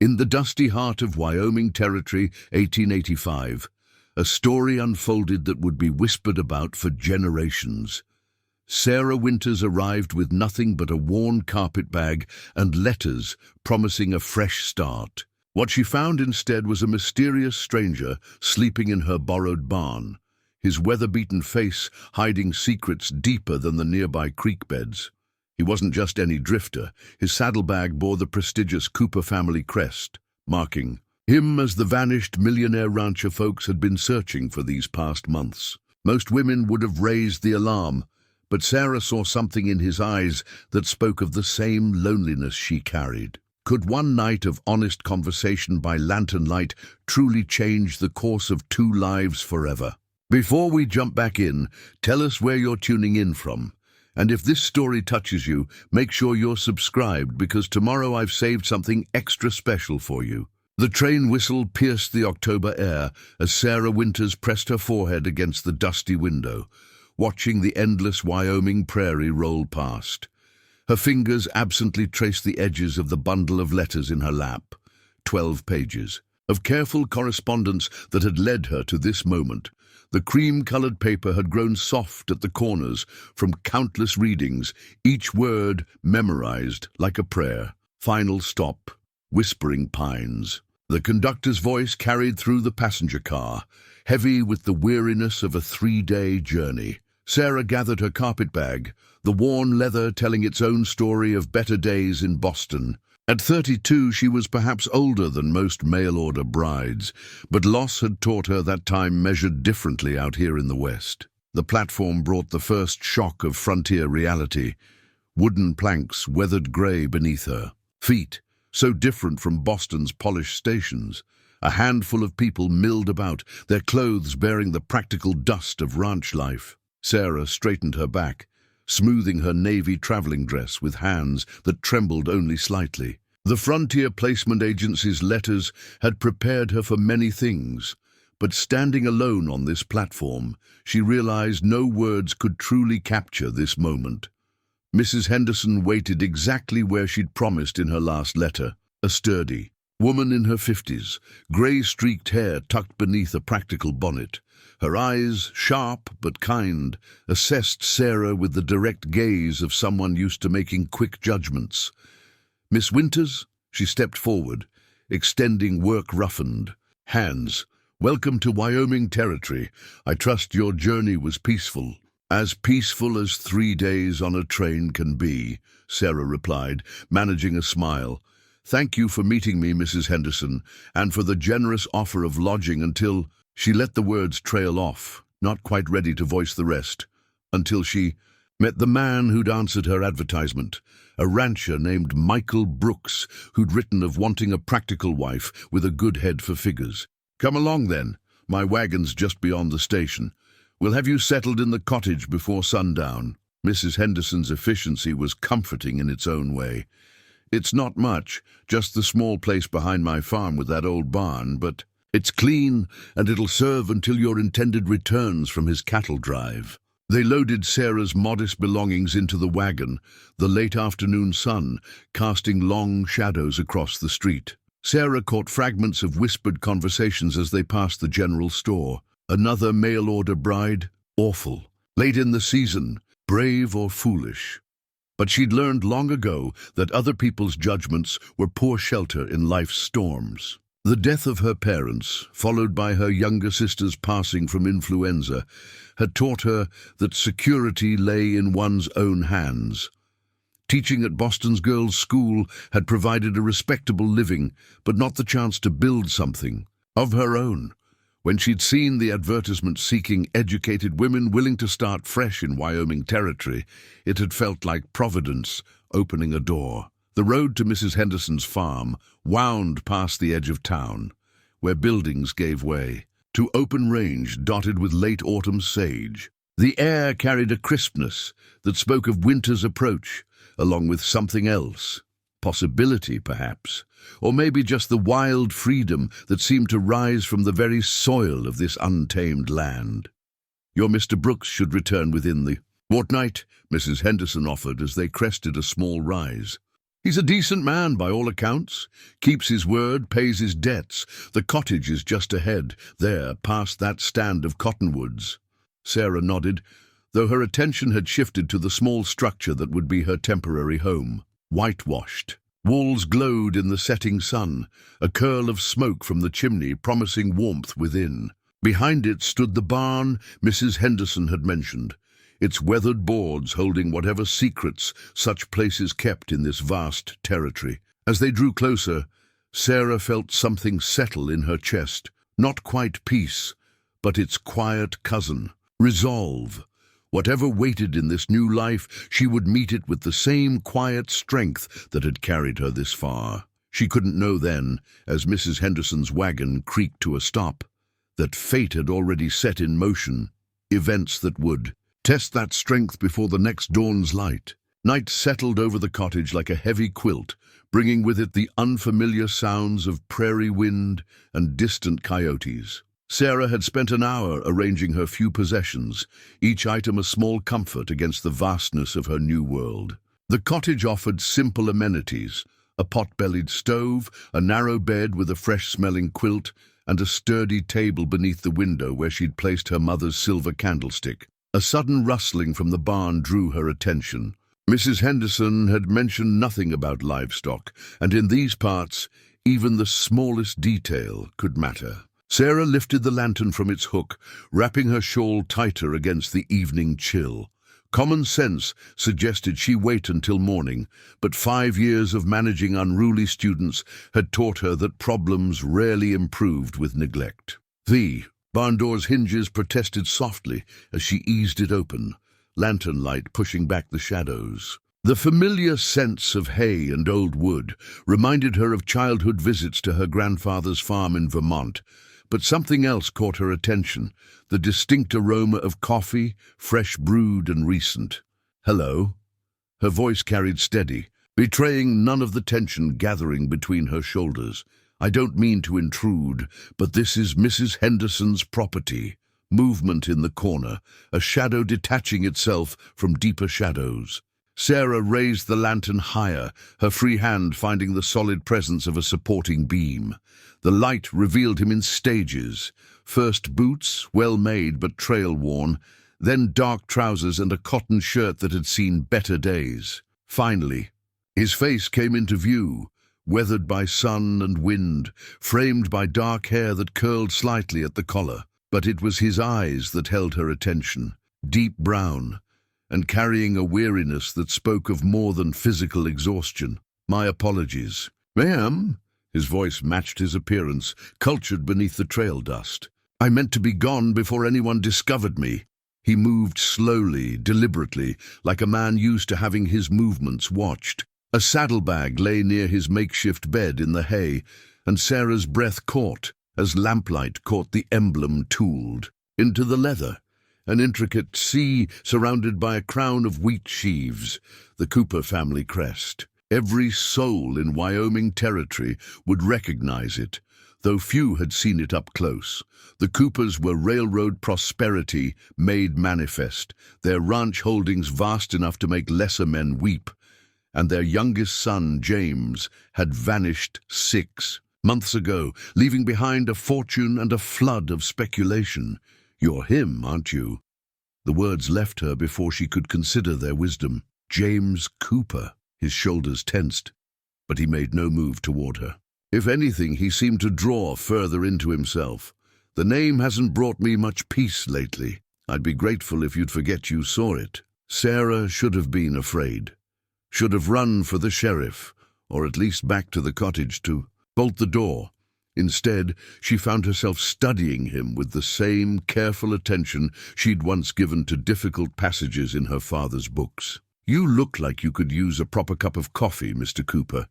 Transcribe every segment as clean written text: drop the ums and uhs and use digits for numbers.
In the dusty heart of Wyoming Territory, 1885, a story unfolded that would be whispered about for generations. Sarah Winters arrived with nothing but a worn carpetbag and letters promising a fresh start. What she found instead was a mysterious stranger sleeping in her borrowed barn, his weather-beaten face hiding secrets deeper than the nearby creek beds. He wasn't just any drifter. His saddlebag bore the prestigious Cooper family crest, marking him as the vanished millionaire rancher folks had been searching for these past months. Most women would have raised the alarm, but Sarah saw something in his eyes that spoke of the same loneliness she carried. Could one night of honest conversation by lantern light truly change the course of two lives forever? Before we jump back in, tell us where you're tuning in from. And if this story touches you, make sure you're subscribed, because tomorrow I've saved something extra special for you. The train whistle pierced the October air as Sarah Winters pressed her forehead against the dusty window, watching the endless Wyoming prairie roll past. Her fingers absently traced the edges of the bundle of letters in her lap. 12 pages of careful correspondence that had led her to this moment. The cream-colored paper had grown soft at the corners from countless readings, each word memorized like a prayer. Final stop, Whispering Pines. The conductor's voice carried through the passenger car, heavy with the weariness of a 3-day journey. Sarah gathered her carpetbag, the worn leather telling its own story of better days in Boston. At 32, she was perhaps older than most mail-order brides, but loss had taught her that time measured differently out here in the West. The platform brought the first shock of frontier reality. Wooden planks weathered gray beneath her. Feet, so different from Boston's polished stations. A handful of people milled about, their clothes bearing the practical dust of ranch life. Sarah straightened her back, smoothing her navy traveling dress with hands that trembled only slightly. The Frontier Placement Agency's letters had prepared her for many things, but standing alone on this platform, she realized no words could truly capture this moment. Mrs. Henderson waited exactly where she'd promised in her last letter, a sturdy woman in her 50s, gray-streaked hair tucked beneath a practical bonnet. Her eyes, sharp but kind, assessed Sarah with the direct gaze of someone used to making quick judgments. "Miss Winters?" She stepped forward, extending work-roughened hands. "Welcome to Wyoming Territory. I trust your journey was peaceful." "As peaceful as 3 days on a train can be," Sarah replied, managing a smile. "Thank you for meeting me, Mrs. Henderson, and for the generous offer of lodging until—" She let the words trail off, not quite ready to voice the rest, until she met the man who'd answered her advertisement, a rancher named Michael Brooks, who'd written of wanting a practical wife with a good head for figures. "Come along then. My wagon's just beyond the station. We'll have you settled in the cottage before sundown." Mrs. Henderson's efficiency was comforting in its own way. "It's not much, just the small place behind my farm with that old barn, but it's clean, and it'll serve until your intended returns from his cattle drive." They loaded Sarah's modest belongings into the wagon, the late afternoon sun casting long shadows across the street. Sarah caught fragments of whispered conversations as they passed the general store. Another mail-order bride? Awful. Late in the season? Brave or foolish? But she'd learned long ago that other people's judgments were poor shelter in life's storms. The death of her parents, followed by her younger sister's passing from influenza, had taught her that security lay in one's own hands. Teaching at Boston's girls' school had provided a respectable living, but not the chance to build something of her own. When she'd seen the advertisement seeking educated women willing to start fresh in Wyoming Territory, it had felt like Providence opening a door. The road to Mrs. Henderson's farm wound past the edge of town, where buildings gave way, to open range dotted with late autumn sage. The air carried a crispness that spoke of winter's approach, along with something else. Possibility, perhaps, or maybe just the wild freedom that seemed to rise from the very soil of this untamed land. "Your Mr. Brooks should return within the fortnight," Mrs. Henderson offered as they crested a small rise. He's a decent man by all accounts. Keeps his word, pays his debts. The cottage is just ahead, there, past that stand of cottonwoods." Sarah nodded, though her attention had shifted to the small structure that would be her temporary home. Whitewashed. Walls glowed in the setting sun, a curl of smoke from the chimney promising warmth within. Behind it stood the barn Mrs. Henderson had mentioned, its weathered boards holding whatever secrets such places kept in this vast territory. As they drew closer, Sarah felt something settle in her chest, not quite peace, but its quiet cousin, resolve. Whatever waited in this new life, she would meet it with the same quiet strength that had carried her this far. She couldn't know then, as Mrs. Henderson's wagon creaked to a stop, that fate had already set in motion events that would test that strength before the next dawn's light. Night settled over the cottage like a heavy quilt, bringing with it the unfamiliar sounds of prairie wind and distant coyotes. Sarah had spent an hour arranging her few possessions, each item a small comfort against the vastness of her new world. The cottage offered simple amenities: a pot-bellied stove, a narrow bed with a fresh-smelling quilt, and a sturdy table beneath the window where she'd placed her mother's silver candlestick. A sudden rustling from the barn drew her attention. Mrs. Henderson had mentioned nothing about livestock, and in these parts, even the smallest detail could matter. Sarah lifted the lantern from its hook, wrapping her shawl tighter against the evening chill. Common sense suggested she wait until morning, but 5 years of managing unruly students had taught her that problems rarely improved with neglect. The barn door's hinges protested softly as she eased it open, lantern light pushing back the shadows. The familiar scents of hay and old wood reminded her of childhood visits to her grandfather's farm in Vermont, but something else caught her attention, the distinct aroma of coffee, fresh brewed and recent. "Hello." Her voice carried steady, betraying none of the tension gathering between her shoulders. "I don't mean to intrude, but this is Mrs. Henderson's property." Movement in the corner, a shadow detaching itself from deeper shadows. Sarah raised the lantern higher, her free hand finding the solid presence of a supporting beam. The light revealed him in stages. First boots, well made but trail-worn, then dark trousers and a cotton shirt that had seen better days. Finally, his face came into view, weathered by sun and wind, framed by dark hair that curled slightly at the collar. But it was his eyes that held her attention, deep brown, and carrying a weariness that spoke of more than physical exhaustion. "My apologies." "Ma'am?" His voice matched his appearance, cultured beneath the trail dust. "I meant to be gone before anyone discovered me." He moved slowly, deliberately, like a man used to having his movements watched. A saddlebag lay near his makeshift bed in the hay, and Sarah's breath caught, as lamplight caught the emblem tooled into the leather, an intricate C surrounded by a crown of wheat sheaves, the Cooper family crest. Every soul in Wyoming Territory would recognize it, though few had seen it up close. The Coopers were railroad prosperity made manifest, their ranch holdings vast enough to make lesser men weep, and their youngest son, James, had vanished 6 months ago, leaving behind a fortune and a flood of speculation. "You're him, aren't you?" The words left her before she could consider their wisdom. James Cooper. His shoulders tensed, but he made no move toward her. If anything, he seemed to draw further into himself. "The name hasn't brought me much peace lately. I'd be grateful if you'd forget you saw it." Sarah should have been afraid. Should have run for the sheriff, or at least back to the cottage to bolt the door. Instead, she found herself studying him with the same careful attention she'd once given to difficult passages in her father's books. "You look like you could use a proper cup of coffee, Mr. Cooper,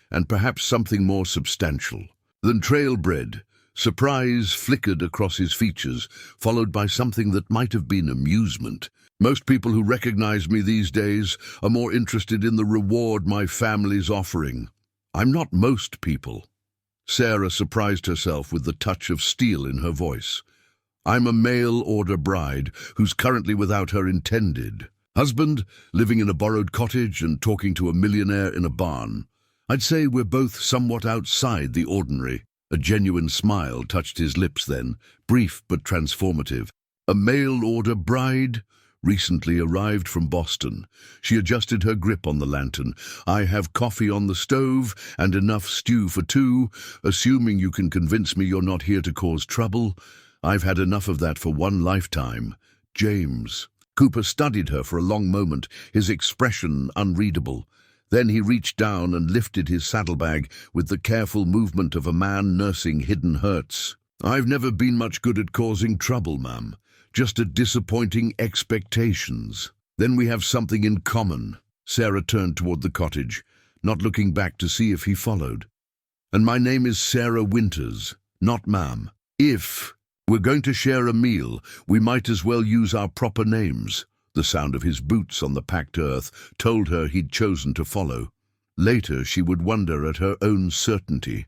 and perhaps something more substantial than trail bread." Surprise flickered across his features, followed by something that might have been amusement. "Most people who recognize me these days are more interested in the reward my family's offering. I'm not most people." Sarah surprised herself with the touch of steel in her voice. "I'm a mail-order bride who's currently without her intended Husband, living in a borrowed cottage and talking to a millionaire in a barn. I'd say we're both somewhat outside the ordinary. A genuine smile touched his lips then, brief but transformative. A mail-order bride, recently arrived from Boston. She adjusted her grip on the lantern. I have coffee on the stove and enough stew for two, assuming you can convince me you're not here to cause trouble. I've had enough of that for one lifetime. James. Cooper studied her for a long moment, his expression unreadable. Then he reached down and lifted his saddlebag with the careful movement of a man nursing hidden hurts. I've never been much good at causing trouble, ma'am. Just at disappointing expectations. Then we have something in common. Sarah turned toward the cottage, not looking back to see if he followed. And my name is Sarah Winters, not ma'am. If we're going to share a meal, we might as well use our proper names. The sound of his boots on the packed earth told her he'd chosen to follow. Later she would wonder at her own certainty,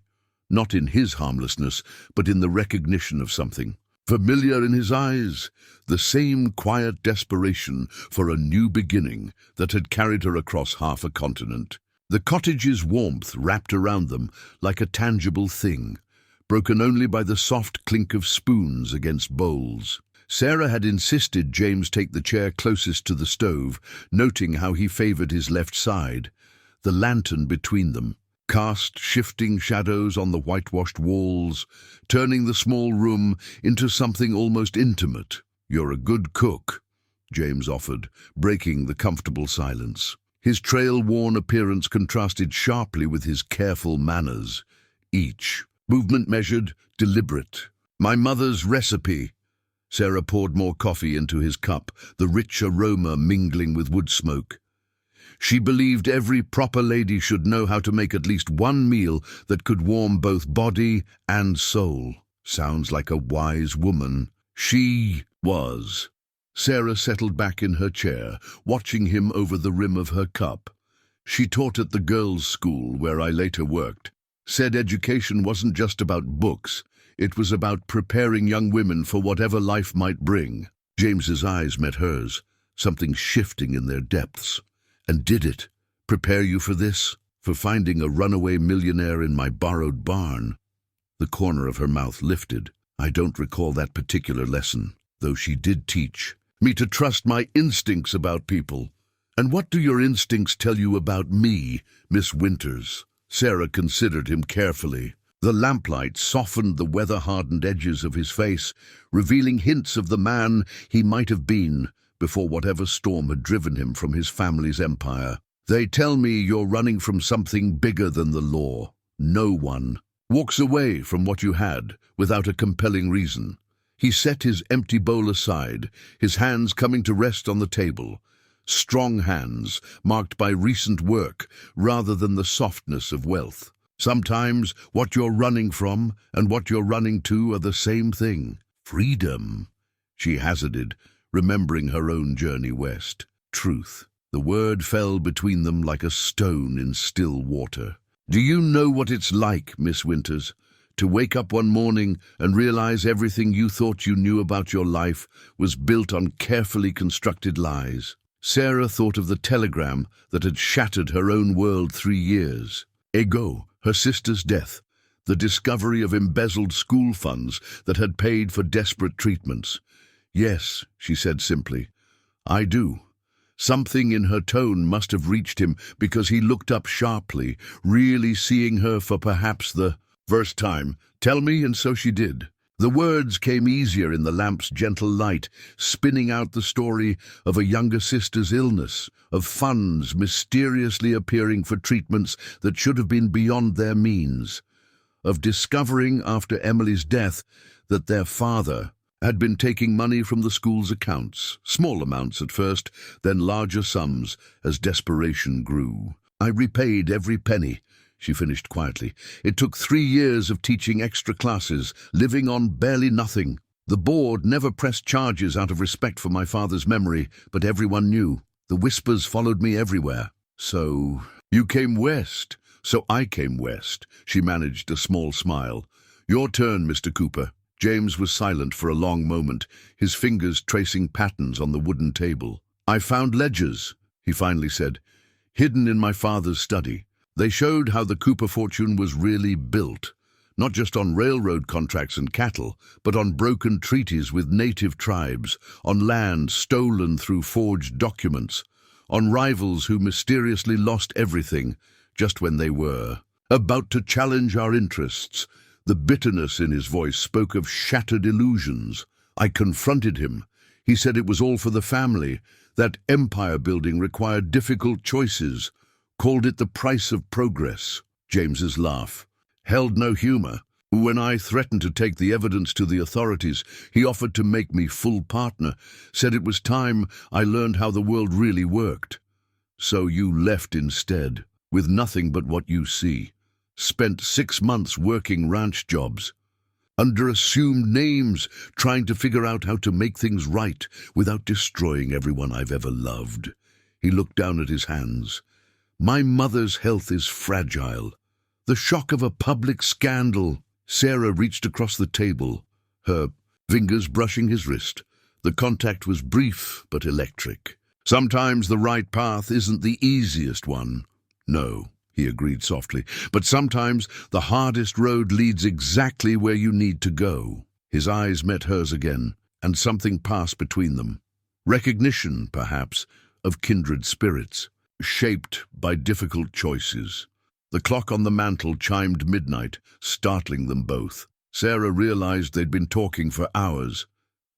not in his harmlessness, but in the recognition of something. Familiar in his eyes, the same quiet desperation for a new beginning that had carried her across half a continent. The cottage's warmth wrapped around them like a tangible thing, broken only by the soft clink of spoons against bowls. Sarah had insisted James take the chair closest to the stove, noting how he favored his left side. The lantern between them cast shifting shadows on the whitewashed walls, turning the small room into something almost intimate. You're a good cook, James offered, breaking the comfortable silence. His trail-worn appearance contrasted sharply with his careful manners. Each movement measured, deliberate. My mother's recipe. Sarah poured more coffee into his cup, the rich aroma mingling with wood smoke. She believed every proper lady should know how to make at least one meal that could warm both body and soul. Sounds like a wise woman. She was. Sarah settled back in her chair, watching him over the rim of her cup. She taught at the girls' school where I later worked. Said education wasn't just about books. It was about preparing young women for whatever life might bring. James's eyes met hers, something shifting in their depths. And did it prepare you for this? For finding a runaway millionaire in my borrowed barn? The corner of her mouth lifted. I don't recall that particular lesson, though she did teach me to trust my instincts about people. And what do your instincts tell you about me, Miss Winters? Sarah considered him carefully. The lamplight softened the weather-hardened edges of his face, revealing hints of the man he might have been before whatever storm had driven him from his family's empire. They tell me you're running from something bigger than the law. No one walks away from what you had without a compelling reason. He set his empty bowl aside, his hands coming to rest on the table. Strong hands, marked by recent work rather than the softness of wealth. Sometimes what you're running from and what you're running to are the same thing. Freedom, she hazarded, remembering her own journey west. Truth. The word fell between them like a stone in still water. Do you know what it's like, Miss Winters, to wake up one morning and realize everything you thought you knew about your life was built on carefully constructed lies? Sarah thought of the telegram that had shattered her own world 3 years ago. Her sister's death, the discovery of embezzled school funds that had paid for desperate treatments. Yes, she said simply, I do. Something in her tone must have reached him because he looked up sharply, really seeing her for perhaps the first time. Tell me, and so she did. The words came easier in the lamp's gentle light, spinning out the story of a younger sister's illness, of funds mysteriously appearing for treatments that should have been beyond their means, of discovering after Emily's death that their father had been taking money from the school's accounts, small amounts at first, then larger sums as desperation grew. I repaid every penny, she finished quietly. It took 3 years of teaching extra classes, living on barely nothing. The board never pressed charges out of respect for my father's memory, but everyone knew. The whispers followed me everywhere. So, you came west. So I came west. She managed a small smile. Your turn, Mr. Cooper. James was silent for a long moment, his fingers tracing patterns on the wooden table. "I found ledgers," he finally said, "hidden in my father's study. They showed how the Cooper fortune was really built, not just on railroad contracts and cattle, but on broken treaties with native tribes, on land stolen through forged documents, on rivals who mysteriously lost everything just when they were about to challenge our interests." The bitterness in his voice spoke of shattered illusions. I confronted him. He said it was all for the family, that empire building required difficult choices, called it the price of progress. James's laugh held no humor. When I threatened to take the evidence to the authorities, he offered to make me full partner, said it was time I learned how the world really worked. "So you left instead, with nothing but what you see. Spent 6 months working ranch jobs, under assumed names, trying to figure out how to make things right without destroying everyone I've ever loved." He looked down at his hands. "My mother's health is fragile. The shock of a public scandal." Sarah reached across the table, her fingers brushing his wrist. The contact was brief but electric. "Sometimes the right path isn't the easiest one." "No," he agreed softly, "but sometimes the hardest road leads exactly where you need to go." His eyes met hers again, and something passed between them. Recognition, perhaps, of kindred spirits, shaped by difficult choices. The clock on the mantel chimed midnight, startling them both. Sarah realized they'd been talking for hours,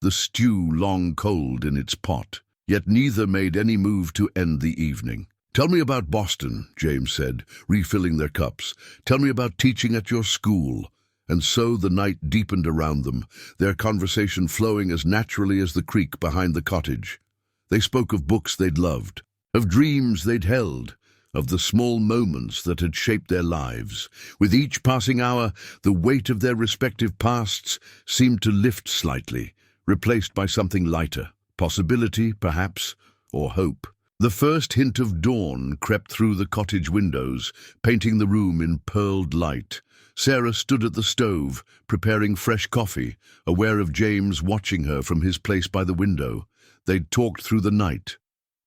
the stew long cold in its pot, yet neither made any move to end the evening. "Tell me about Boston," James said, refilling their cups. "Tell me about teaching at your school." And so the night deepened around them, their conversation flowing as naturally as the creek behind the cottage. They spoke of books they'd loved, of dreams they'd held, of the small moments that had shaped their lives. With each passing hour, the weight of their respective pasts seemed to lift slightly, replaced by something lighter. Possibility, perhaps, or hope. The first hint of dawn crept through the cottage windows, painting the room in pearled light. Sarah stood at the stove, preparing fresh coffee, aware of James watching her from his place by the window. They'd talked through the night,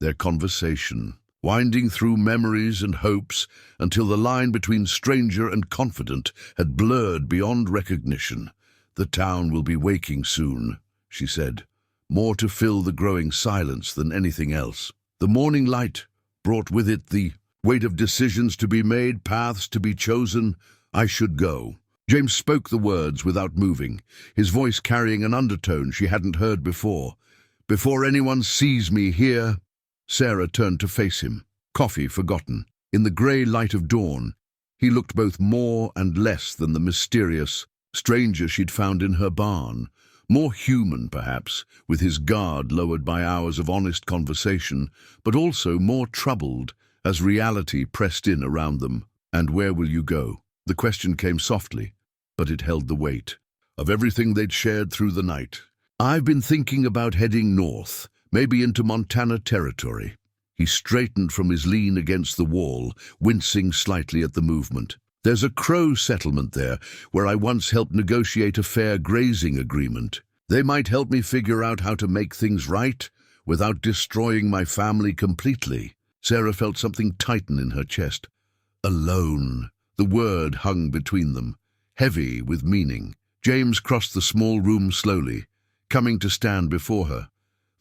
their conversation, winding through memories and hopes until the line between stranger and confidant had blurred beyond recognition. "The town will be waking soon," she said, more to fill the growing silence than anything else. The morning light brought with it the weight of decisions to be made, paths to be chosen. "I should go." James spoke the words without moving, his voice carrying an undertone she hadn't heard before. "Before anyone sees me here." Sarah turned to face him, coffee forgotten. In the grey light of dawn, he looked both more and less than the mysterious stranger she'd found in her barn. More human, perhaps, with his guard lowered by hours of honest conversation, but also more troubled as reality pressed in around them. "And where will you go?" The question came softly, but it held the weight of everything they'd shared through the night. "I've been thinking about heading north, maybe into Montana Territory." He straightened from his lean against the wall, wincing slightly at the movement. "There's a Crow settlement there, where I once helped negotiate a fair grazing agreement. They might help me figure out how to make things right without destroying my family completely." Sarah felt something tighten in her chest. Alone. The word hung between them, heavy with meaning. James crossed the small room slowly, coming to stand before her.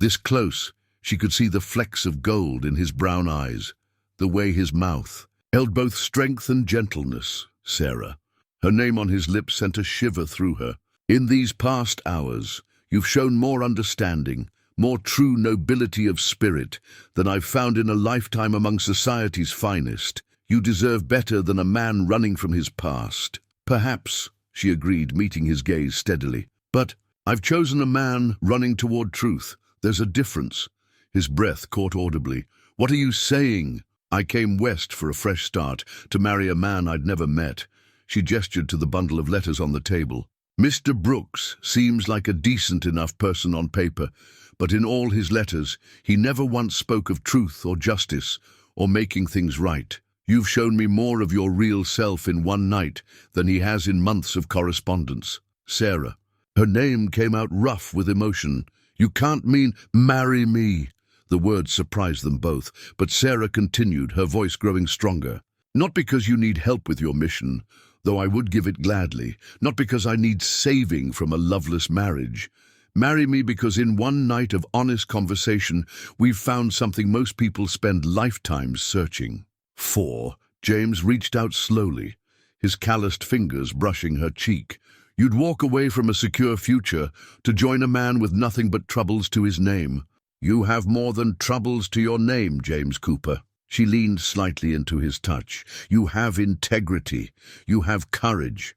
This close, she could see the flecks of gold in his brown eyes, the way his mouth held both strength and gentleness. "Sarah." Her name on his lips sent a shiver through her. "In these past hours, you've shown more understanding, more true nobility of spirit than I've found in a lifetime among society's finest. You deserve better than a man running from his past." "Perhaps," she agreed, meeting his gaze steadily. "But I've chosen a man running toward truth. There's a difference." His breath caught audibly. "What are you saying?" "I came west for a fresh start, to marry a man I'd never met." She gestured to the bundle of letters on the table. "Mr. Brooks seems like a decent enough person on paper, but in all his letters, he never once spoke of truth or justice or making things right. You've shown me more of your real self in one night than he has in months of correspondence." "Sarah." Her name came out rough with emotion. "You can't mean marry me." The words surprised them both, but Sarah continued, her voice growing stronger. "Not because you need help with your mission, though I would give it gladly. Not because I need saving from a loveless marriage. Marry me because in one night of honest conversation, we've found something most people spend lifetimes searching for." James reached out slowly, his calloused fingers brushing her cheek. "You'd walk away from a secure future to join a man with nothing but troubles to his name." "You have more than troubles to your name, James Cooper." She leaned slightly into his touch. "You have integrity. You have courage.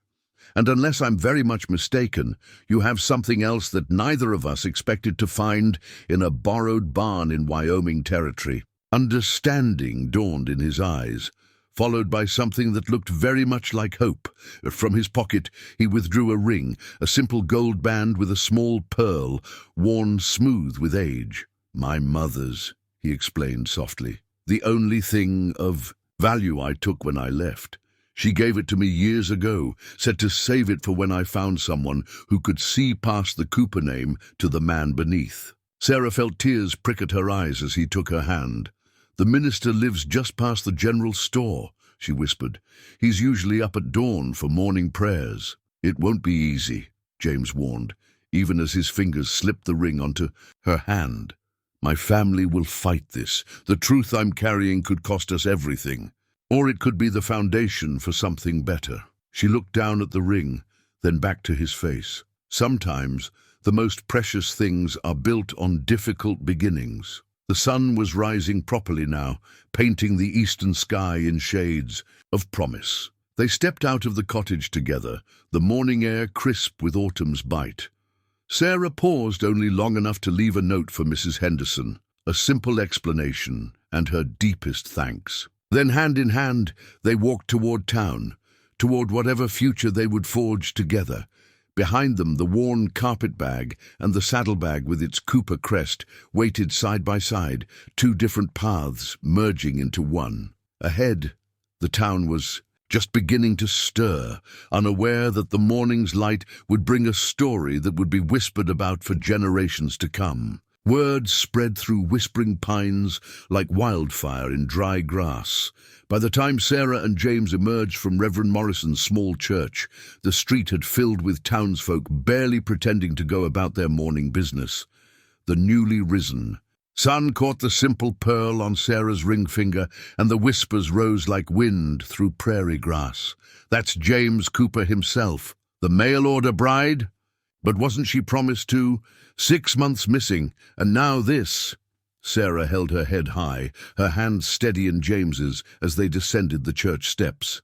And unless I'm very much mistaken, you have something else that neither of us expected to find in a borrowed barn in Wyoming Territory." Understanding dawned in his eyes, followed by something that looked very much like hope. From his pocket, he withdrew a ring, a simple gold band with a small pearl, worn smooth with age. "My mother's," he explained softly. "The only thing of value I took when I left. She gave it to me years ago, said to save it for when I found someone who could see past the Cooper name to the man beneath." Sarah felt tears prick at her eyes as he took her hand. "The minister lives just past the general store," she whispered. "He's usually up at dawn for morning prayers." "It won't be easy," James warned, even as his fingers slipped the ring onto her hand. "My family will fight this. The truth I'm carrying could cost us everything. Or it could be the foundation for something better." She looked down at the ring, then back to his face. "Sometimes the most precious things are built on difficult beginnings." The sun was rising properly now, painting the eastern sky in shades of promise. They stepped out of the cottage together, the morning air crisp with autumn's bite. Sarah paused only long enough to leave a note for Mrs. Henderson, a simple explanation and her deepest thanks. Then, hand in hand, they walked toward town, toward whatever future they would forge together. Behind them, the worn carpetbag and the saddlebag with its Cooper crest waited side by side, two different paths merging into one. Ahead, the town was just beginning to stir, unaware that the morning's light would bring a story that would be whispered about for generations to come. Words spread through whispering pines like wildfire in dry grass. By the time Sarah and James emerged from Reverend Morrison's small church, the street had filled with townsfolk barely pretending to go about their morning business. The newly risen sun caught the simple pearl on Sarah's ring finger, and the whispers rose like wind through prairie grass. "That's James Cooper himself, the mail-order bride? But wasn't she promised to? 6 months missing, and now this." Sarah held her head high, her hands steady in James's as they descended the church steps.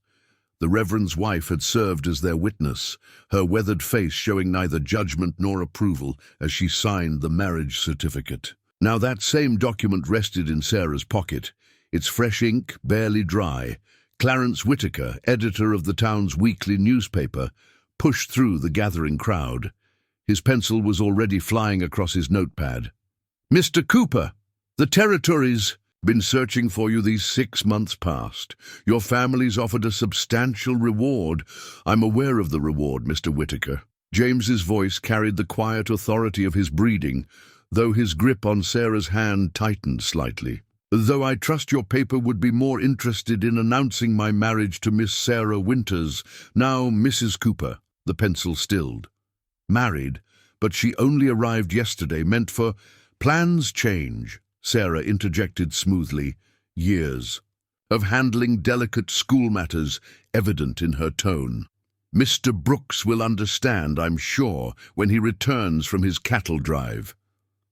The Reverend's wife had served as their witness, her weathered face showing neither judgment nor approval as she signed the marriage certificate. Now that same document rested in Sarah's pocket, its fresh ink barely dry. Clarence Whitaker, editor of the town's weekly newspaper, pushed through the gathering crowd. His pencil was already flying across his notepad. "Mr. Cooper, the Territory's been searching for you these 6 months past. Your family's offered a substantial reward." "I'm aware of the reward, Mr. Whitaker." James's voice carried the quiet authority of his breeding, though his grip on Sarah's hand tightened slightly. "Though I trust your paper would be more interested in announcing my marriage to Miss Sarah Winters, now Mrs. Cooper." The pencil stilled. "Married, but she only arrived yesterday, meant for—" "Plans change," Sarah interjected smoothly. "Years of handling delicate school matters evident in her tone. Mr. Brooks will understand, I'm sure, when he returns from his cattle drive."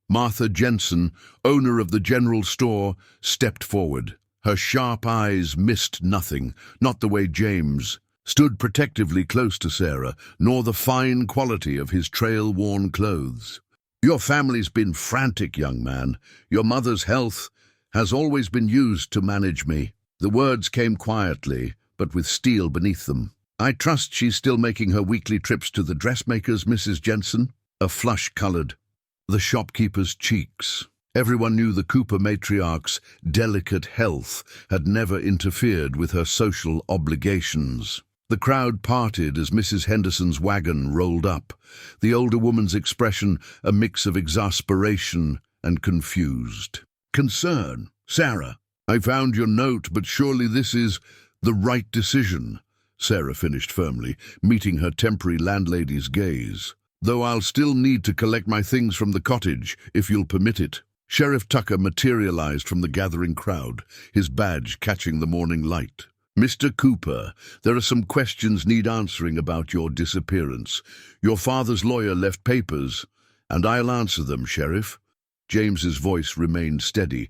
Martha Jensen, owner of the general store, stepped forward. Her sharp eyes missed nothing, not the way James stood protectively close to Sarah, nor the fine quality of his trail-worn clothes. "Your family's been frantic, young man. Your mother's health has always been used to manage me." The words came quietly, but with steel beneath them. "I trust she's still making her weekly trips to the dressmakers, Mrs. Jensen?" A flush colored the shopkeeper's cheeks. Everyone knew the Cooper matriarch's delicate health had never interfered with her social obligations. The crowd parted as Mrs. Henderson's wagon rolled up, the older woman's expression a mix of exasperation and confused. concern. Sarah, I found your note, but surely this is the right decision, Sarah finished firmly, meeting her temporary landlady's gaze. Though I'll still need to collect my things from the cottage, if you'll permit it. Sheriff Tucker materialized from the gathering crowd, his badge catching the morning light. Mr. Cooper, there are some questions need answering about your disappearance. Your father's lawyer left papers, and I'll answer them, Sheriff. James's voice remained steady.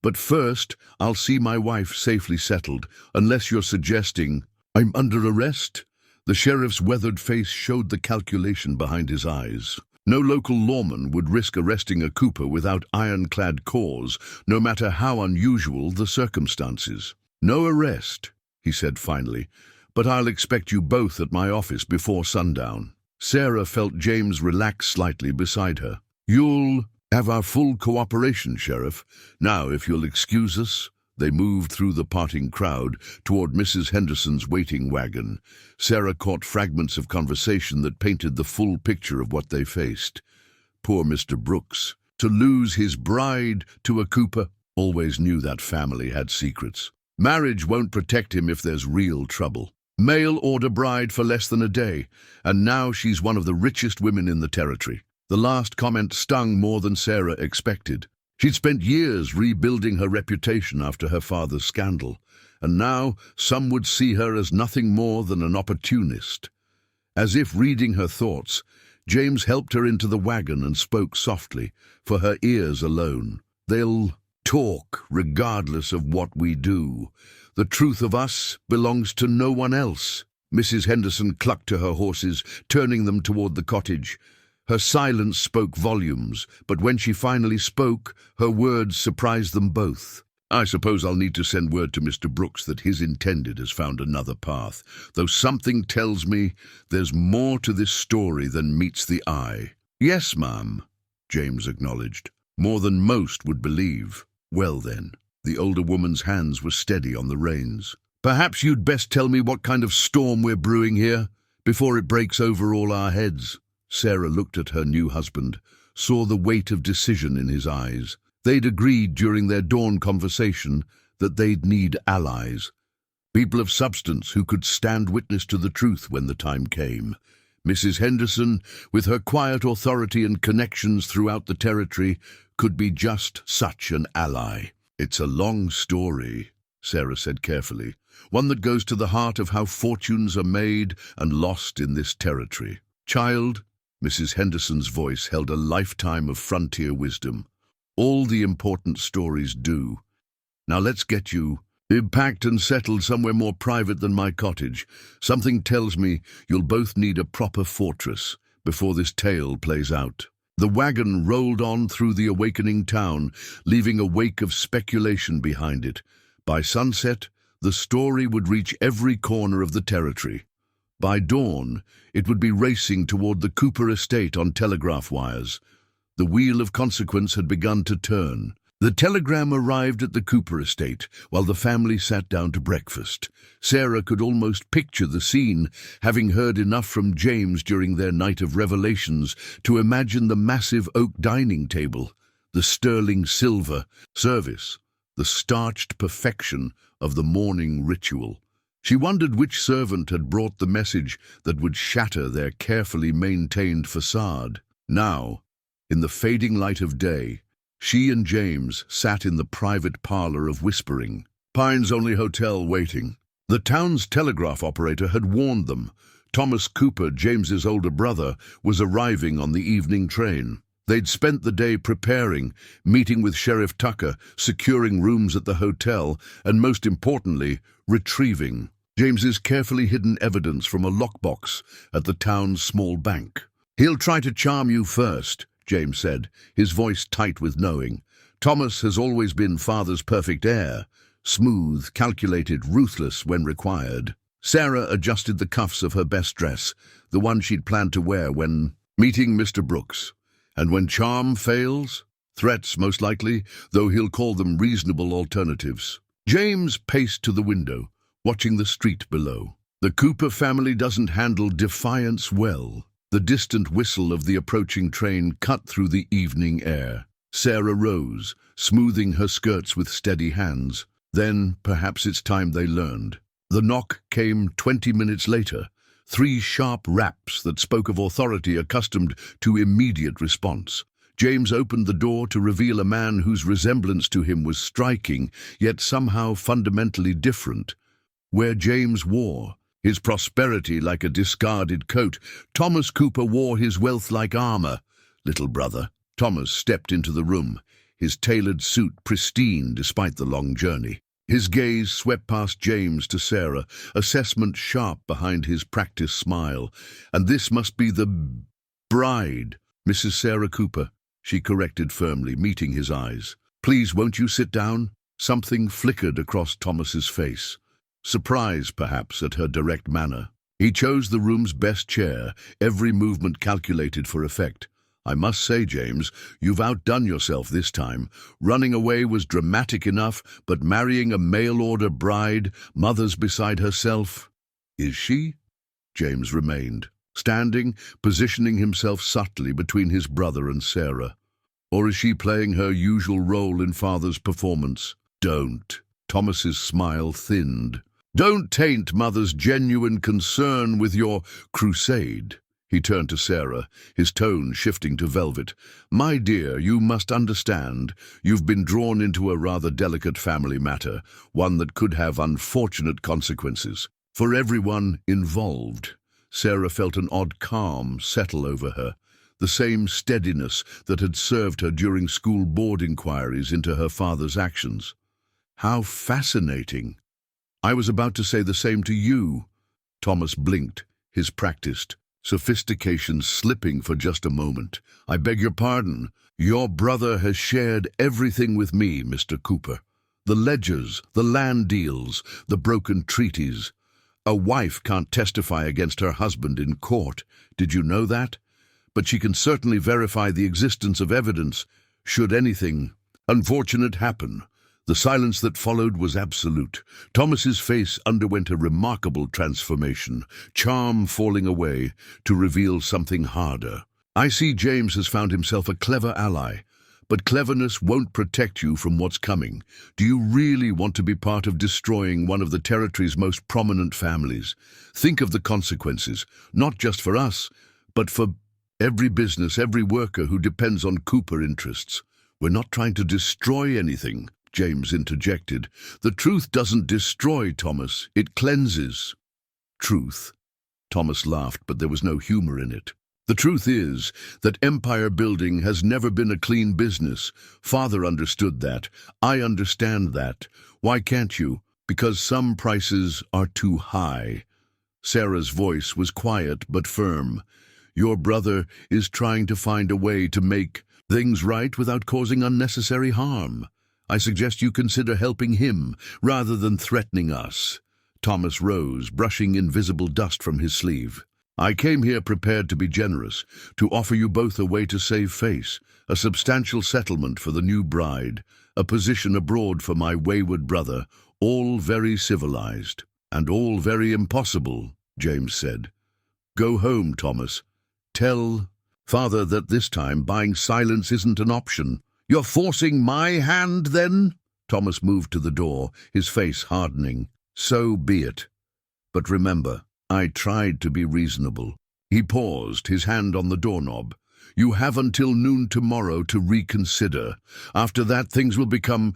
But first, I'll see my wife safely settled, unless you're suggesting I'm under arrest. The sheriff's weathered face showed the calculation behind his eyes. No local lawman would risk arresting a Cooper without ironclad cause, no matter how unusual the circumstances. No arrest, he said finally, but I'll expect you both at my office before sundown. Sarah felt James relax slightly beside her. You'll have our full cooperation, Sheriff. Now, if you'll excuse us. They moved through the parting crowd toward Mrs. Henderson's waiting wagon. Sarah caught fragments of conversation that painted the full picture of what they faced. Poor Mr. Brooks. To lose his bride to a Cooper. Always knew that family had secrets. Marriage won't protect him if there's real trouble. Mail order bride for less than a day, and now she's one of the richest women in the territory. The last comment stung more than Sarah expected. She'd spent years rebuilding her reputation after her father's scandal, and now some would see her as nothing more than an opportunist. As if reading her thoughts, James helped her into the wagon and spoke softly, for her ears alone. They'll talk regardless of what we do. The truth of us belongs to no one else. Mrs. Henderson clucked to her horses, turning them toward the cottage. Her silence spoke volumes, but when she finally spoke, her words surprised them both. I suppose I'll need to send word to Mr. Brooks that his intended has found another path, though something tells me there's more to this story than meets the eye. Yes, ma'am, James acknowledged. More than most would believe. Well then, the older woman's hands were steady on the reins. Perhaps you'd best tell me what kind of storm we're brewing here, before it breaks over all our heads. Sarah looked at her new husband, saw the weight of decision in his eyes. They'd agreed during their dawn conversation that they'd need allies, people of substance who could stand witness to the truth when the time came. Mrs. Henderson, with her quiet authority and connections throughout the territory, could be just such an ally. It's a long story, Sarah said carefully, one that goes to the heart of how fortunes are made and lost in this territory. Child, Mrs. Henderson's voice held a lifetime of frontier wisdom. All the important stories do. Now let's get you packed and settled somewhere more private than my cottage. Something tells me you'll both need a proper fortress before this tale plays out. The wagon rolled on through the awakening town, leaving a wake of speculation behind it. By sunset, the story would reach every corner of the territory. By dawn, it would be racing toward the Cooper estate on telegraph wires. The wheel of consequence had begun to turn. The telegram arrived at the Cooper estate while the family sat down to breakfast. Sarah could almost picture the scene, having heard enough from James during their night of revelations to imagine the massive oak dining table, the sterling silver service, the starched perfection of the morning ritual. She wondered which servant had brought the message that would shatter their carefully maintained facade. Now, in the fading light of day, she and James sat in the private parlor of Whispering, Pine's only hotel, waiting. The town's telegraph operator had warned them. Thomas Cooper, James's older brother, was arriving on the evening train. They'd spent the day preparing, meeting with Sheriff Tucker, securing rooms at the hotel, and most importantly, retrieving James's carefully hidden evidence from a lockbox at the town's small bank. He'll try to charm you first, James said, his voice tight with knowing. Thomas has always been father's perfect heir, smooth, calculated, ruthless when required. Sarah adjusted the cuffs of her best dress, the one she'd planned to wear when meeting Mr. Brooks. And when charm fails, threats most likely, though he'll call them reasonable alternatives. James paced to the window, watching the street below. The Cooper family doesn't handle defiance well. The distant whistle of the approaching train cut through the evening air. Sarah rose, smoothing her skirts with steady hands. Then, perhaps it's time they learned. The knock came 20 minutes later, 3 sharp raps that spoke of authority accustomed to immediate response. James opened the door to reveal a man whose resemblance to him was striking, yet somehow fundamentally different. Where James wore his prosperity like a discarded coat, Thomas Cooper wore his wealth like armor. Little brother. Thomas stepped into the room, his tailored suit pristine despite the long journey. His gaze swept past James to Sarah, assessment sharp behind his practiced smile. And this must be the bride, Mrs. Sarah Cooper, she corrected firmly, meeting his eyes. Please, won't you sit down? Something flickered across Thomas's face. Surprise, perhaps, at her direct manner. He chose the room's best chair, every movement calculated for effect. I must say, James, you've outdone yourself this time. Running away was dramatic enough, but marrying a mail-order bride, mother's beside herself. Is she? James remained, standing, positioning himself subtly between his brother and Sarah. Or is she playing her usual role in father's performance? Don't. Thomas's smile thinned. Don't taint mother's genuine concern with your crusade. He turned to Sarah, his tone shifting to velvet. My dear, you must understand, you've been drawn into a rather delicate family matter, one that could have unfortunate consequences. For everyone involved. Sarah felt an odd calm settle over her, the same steadiness that had served her during school board inquiries into her father's actions. How fascinating. I was about to say the same to you. Thomas blinked, his practiced sophistication slipping for just a moment. I beg your pardon. Your brother has shared everything with me, Mr. Cooper. The ledgers, the land deals, the broken treaties. A wife can't testify against her husband in court. Did you know that? But she can certainly verify the existence of evidence, should anything unfortunate happen. The silence that followed was absolute. Thomas's face underwent a remarkable transformation, charm falling away to reveal something harder. I see James has found himself a clever ally, but cleverness won't protect you from what's coming. Do you really want to be part of destroying one of the territory's most prominent families? Think of the consequences, not just for us, but for every business, every worker who depends on Cooper interests. We're not trying to destroy anything, James interjected. The truth doesn't destroy, Thomas. It cleanses. Truth? Thomas laughed, but there was no humor in it. The truth is that empire building has never been a clean business. Father understood that. I understand that. Why can't you? Because some prices are too high. Sarah's voice was quiet but firm. Your brother is trying to find a way to make things right without causing unnecessary harm. I suggest you consider helping him rather than threatening us. Thomas rose, brushing invisible dust from his sleeve. I came here prepared to be generous, to offer you both a way to save face, a substantial settlement for the new bride, a position abroad for my wayward brother, all very civilized, and all very impossible, James said. Go home, Thomas. Tell Father that this time buying silence isn't an option. You're forcing my hand, then? Thomas moved to the door, his face hardening. So be it. But remember, I tried to be reasonable. He paused, his hand on the doorknob. You have until noon tomorrow to reconsider. After that, things will become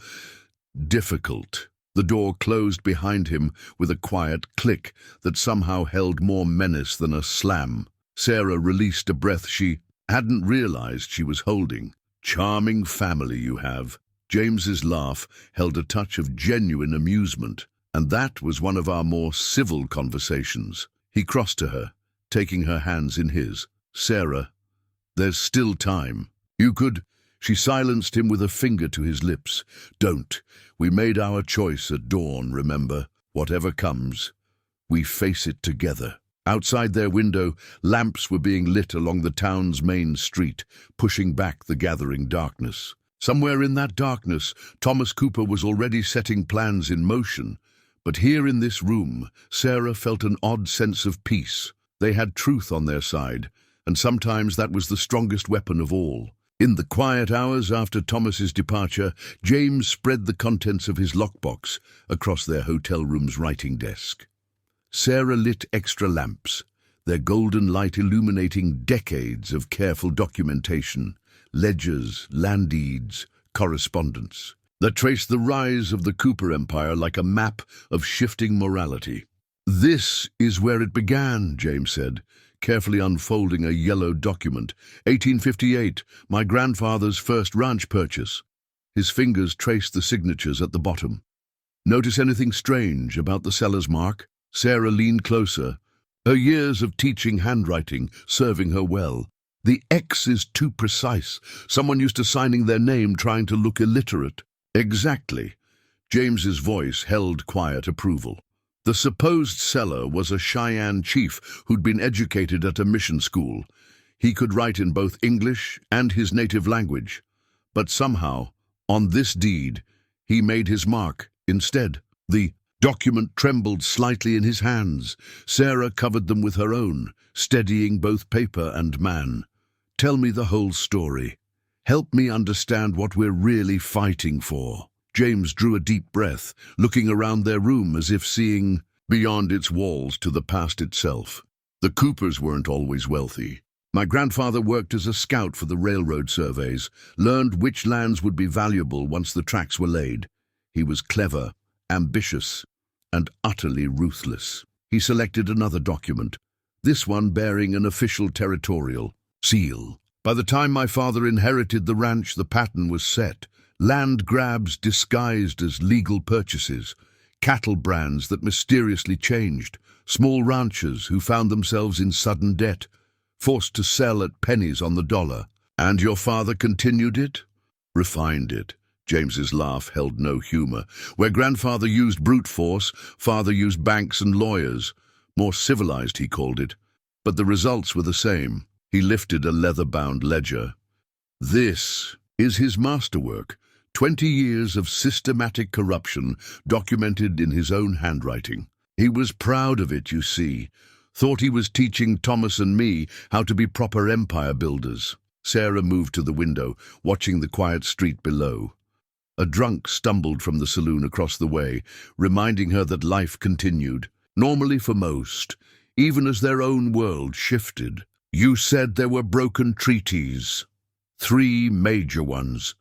difficult. The door closed behind him with a quiet click that somehow held more menace than a slam. Sarah released a breath she hadn't realized she was holding. Charming family you have. James's laugh held a touch of genuine amusement, and that was one of our more civil conversations. He crossed to her, taking her hands in his. Sarah, there's still time. You could. She silenced him with a finger to his lips. Don't. We made our choice at dawn, remember. Whatever comes, we face it together. Outside their window, lamps were being lit along the town's main street, pushing back the gathering darkness. Somewhere in that darkness, Thomas Cooper was already setting plans in motion. But here in this room, Sarah felt an odd sense of peace. They had truth on their side, and sometimes that was the strongest weapon of all. In the quiet hours after Thomas's departure, James spread the contents of his lockbox across their hotel room's writing desk. Sarah lit extra lamps, their golden light illuminating decades of careful documentation, ledgers, land deeds, correspondence, that traced the rise of the Cooper Empire like a map of shifting morality. "This is where it began," James said, carefully unfolding a yellow document. 1858, my grandfather's first ranch purchase. His fingers traced the signatures at the bottom. "Notice anything strange about the seller's mark?" Sarah leaned closer, her years of teaching handwriting serving her well. "The X is too precise. Someone used to signing their name trying to look illiterate." "Exactly." James's voice held quiet approval. The supposed seller was a Cheyenne chief who'd been educated at a mission school. He could write in both English and his native language. But somehow, on this deed, he made his mark instead. The document trembled slightly in his hands. Sarah covered them with her own, steadying both paper and man. "Tell me the whole story. Help me understand what we're really fighting for." James drew a deep breath, looking around their room as if seeing beyond its walls to the past itself. "The Coopers weren't always wealthy. My grandfather worked as a scout for the railroad surveys, learned which lands would be valuable once the tracks were laid. He was clever, ambitious, and utterly ruthless." He selected another document, this one bearing an official territorial seal. "By the time my father inherited the ranch, the pattern was set. Land grabs disguised as legal purchases, cattle brands that mysteriously changed, small ranchers who found themselves in sudden debt, forced to sell at pennies on the dollar. And your father continued it? Refined it." James's laugh held no humor. "Where grandfather used brute force, father used banks and lawyers. More civilized, he called it. But the results were the same." He lifted a leather-bound ledger. "This is his masterwork. 20 years of systematic corruption documented in his own handwriting. He was proud of it, you see. Thought he was teaching Thomas and me how to be proper empire builders." Sarah moved to the window, watching the quiet street below. A drunk stumbled from the saloon across the way, reminding her that life continued, normally for most, even as their own world shifted. "You said there were broken treaties. 3 major ones."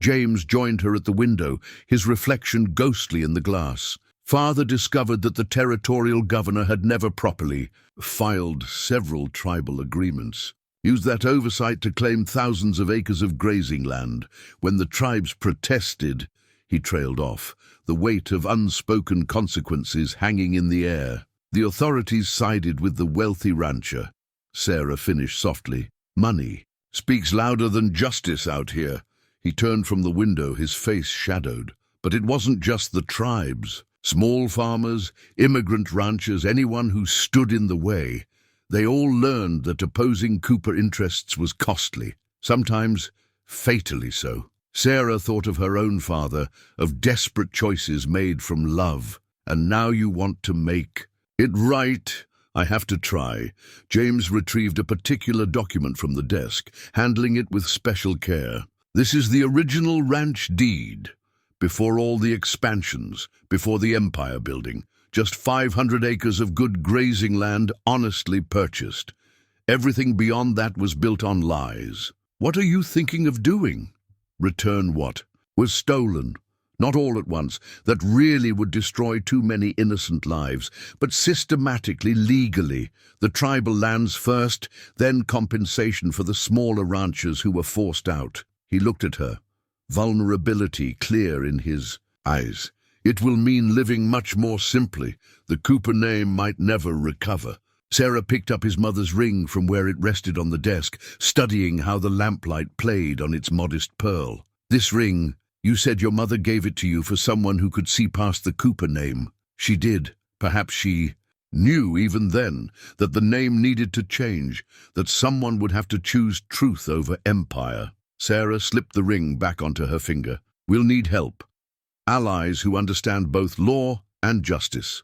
James joined her at the window, his reflection ghostly in the glass. "Father discovered that the territorial governor had never properly filed several tribal agreements. Used that oversight to claim thousands of acres of grazing land. When the tribes protested," he trailed off, the weight of unspoken consequences hanging in the air. "The authorities sided with the wealthy rancher." Sarah finished softly. "Money speaks louder than justice out here." He turned from the window, his face shadowed. But it wasn't just the tribes. Small farmers, immigrant ranchers, anyone who stood in the way. They all learned that opposing Cooper interests was costly, sometimes fatally so. Sarah thought of her own father, of desperate choices made from love. "And now you want to make it right." "I have to try." James retrieved a particular document from the desk, handling it with special care. "This is the original ranch deed, before all the expansions, before the empire building. Just 500 acres of good grazing land honestly purchased. Everything beyond that was built on lies. What are you thinking of doing?" "Return what was stolen. Not all at once, that really would destroy too many innocent lives, but systematically, legally. The tribal lands first, then compensation for the smaller ranchers who were forced out." He looked at her, vulnerability clear in his eyes. "It will mean living much more simply. The Cooper name might never recover." Sarah picked up his mother's ring from where it rested on the desk, studying how the lamplight played on its modest pearl. "This ring, you said your mother gave it to you for someone who could see past the Cooper name." "She did. Perhaps she knew even then that the name needed to change, that someone would have to choose truth over empire." Sarah slipped the ring back onto her finger. "We'll need help. Allies who understand both law and justice."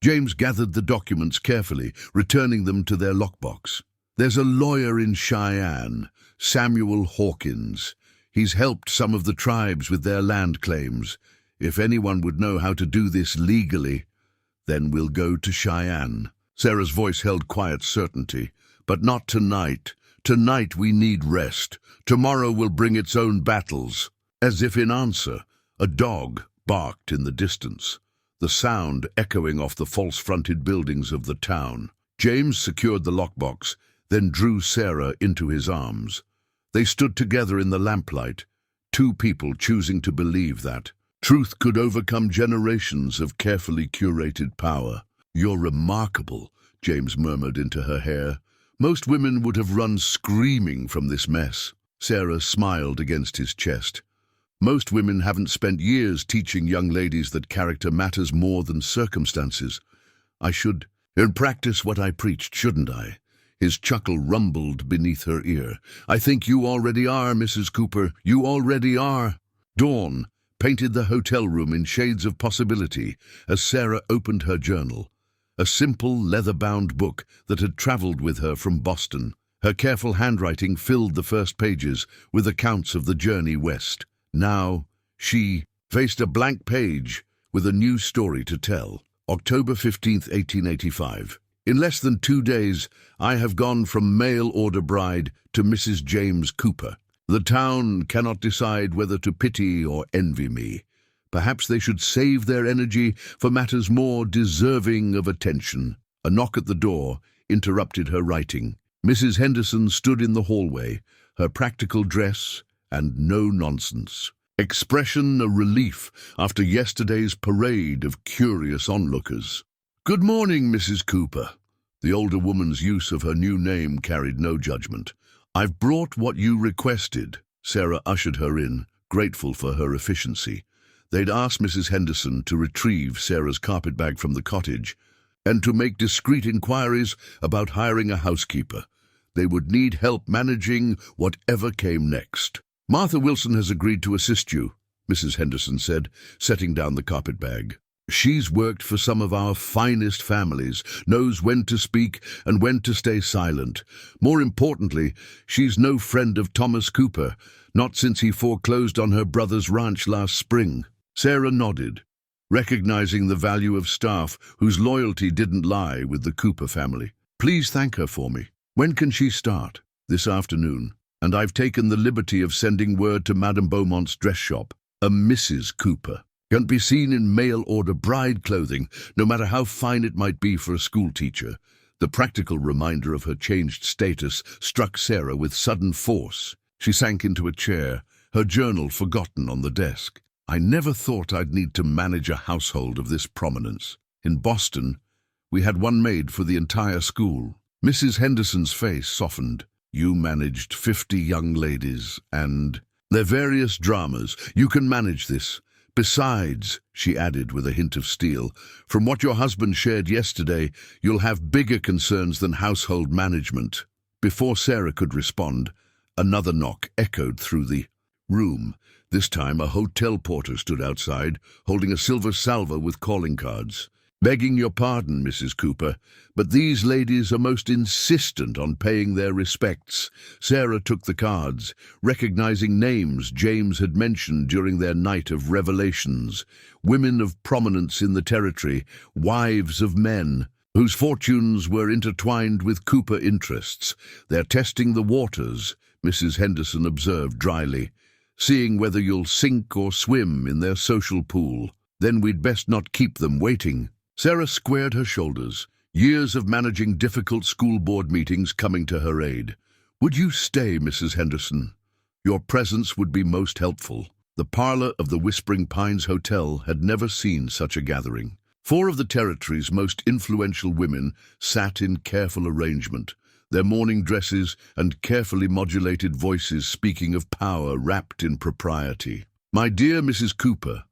James gathered the documents carefully, returning them to their lockbox. There's a lawyer in Cheyenne, Samuel Hawkins. He's helped some of the tribes with their land claims. If anyone would know how to do this legally, then we'll go to Cheyenne." Sarah's voice held quiet certainty. "But not tonight. Tonight we need rest. Tomorrow will bring its own battles." As if in answer, a dog barked in the distance, the sound echoing off the false-fronted buildings of the town. James secured the lockbox, then drew Sarah into his arms. They stood together in the lamplight, two people choosing to believe that truth could overcome generations of carefully curated power. "You're remarkable," James murmured into her hair. "Most women would have run screaming from this mess." Sarah smiled against his chest. "Most women haven't spent years teaching young ladies that character matters more than circumstances. I should practice what I preached, shouldn't I?" His chuckle rumbled beneath her ear. "I think you already are, Mrs. Cooper. You already are." Dawn painted the hotel room in shades of possibility as Sarah opened her journal, a simple leather-bound book that had traveled with her from Boston. Her careful handwriting filled the first pages with accounts of the journey west. Now she faced a blank page with a new story to tell. October 15th, 1885. "In less than 2 days, I have gone from mail-order bride to Mrs. James Cooper. The town cannot decide whether to pity or envy me. Perhaps they should save their energy for matters more deserving of attention." A knock at the door interrupted her writing. Mrs. Henderson stood in the hallway, her practical dress and no-nonsense expression a relief after yesterday's parade of curious onlookers. "Good morning, Mrs. Cooper." The older woman's use of her new name carried no judgment. "I've brought what you requested." Sarah ushered her in, grateful for her efficiency. They'd asked Mrs. Henderson to retrieve Sarah's carpetbag from the cottage and to make discreet inquiries about hiring a housekeeper. They would need help managing whatever came next. "Martha Wilson has agreed to assist you," Mrs. Henderson said, setting down the carpetbag. "She's worked for some of our finest families, knows when to speak and when to stay silent. More importantly, she's no friend of Thomas Cooper, not since he foreclosed on her brother's ranch last spring." Sarah nodded, recognizing the value of staff whose loyalty didn't lie with the Cooper family. "Please thank her for me." "When can she start?" "This afternoon. And I've taken the liberty of sending word to Madame Beaumont's dress shop. A Mrs. Cooper can't be seen in mail-order bride clothing, no matter how fine it might be for a schoolteacher." The practical reminder of her changed status struck Sarah with sudden force. She sank into a chair, her journal forgotten on the desk. "I never thought I'd need to manage a household of this prominence. In Boston, we had one maid for the entire school." Mrs. Henderson's face softened. "You managed 50 young ladies and their various dramas. You can manage this. Besides," she added with a hint of steel, "from what your husband shared yesterday, you'll have bigger concerns than household management." Before Sarah could respond, another knock echoed through the room. This time a hotel porter stood outside, holding a silver salver with calling cards. "Begging your pardon, Mrs. Cooper, but these ladies are most insistent on paying their respects." Sarah took the cards, recognizing names James had mentioned during their night of revelations. Women of prominence in the territory, wives of men, whose fortunes were intertwined with Cooper interests. "They're testing the waters," Mrs. Henderson observed dryly, "seeing whether you'll sink or swim in their social pool. Then we'd best not keep them waiting." Sarah squared her shoulders, years of managing difficult school board meetings coming to her aid. "Would you stay, Mrs. Henderson? Your presence would be most helpful." The parlor of the Whispering Pines Hotel had never seen such a gathering. 4 of the territory's most influential women sat in careful arrangement, their mourning dresses and carefully modulated voices speaking of power wrapped in propriety. "My dear Mrs. Cooper,"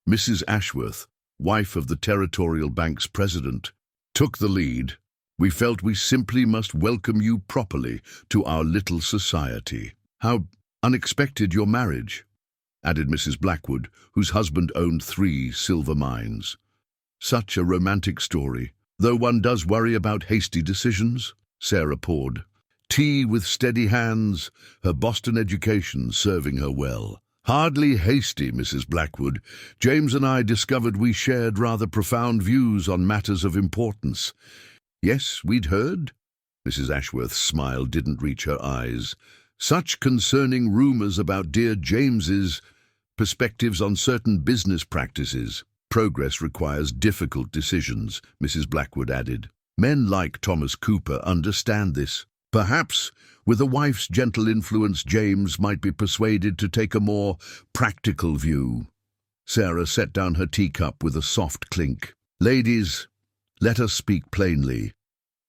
Mrs. Ashworth, wife of the Territorial Bank's president, took the lead. "We felt we simply must welcome you properly to our little society." "How unexpected your marriage," added Mrs. Blackwood, whose husband owned 3 silver mines. "Such a romantic story, though one does worry about hasty decisions." Sarah poured. tea with steady hands, her Boston education serving her well. Hardly hasty, Mrs. Blackwood. James and I discovered we shared rather profound views on matters of importance. Yes, we'd heard. Mrs. Ashworth's smile didn't reach her eyes. Such concerning rumors about dear James's perspectives on certain business practices. Progress requires difficult decisions, Mrs. Blackwood added. Men like Thomas Cooper understand this. Perhaps, with a wife's gentle influence, James might be persuaded to take a more practical view. Sarah set down her teacup with a soft clink. Ladies, let us speak plainly.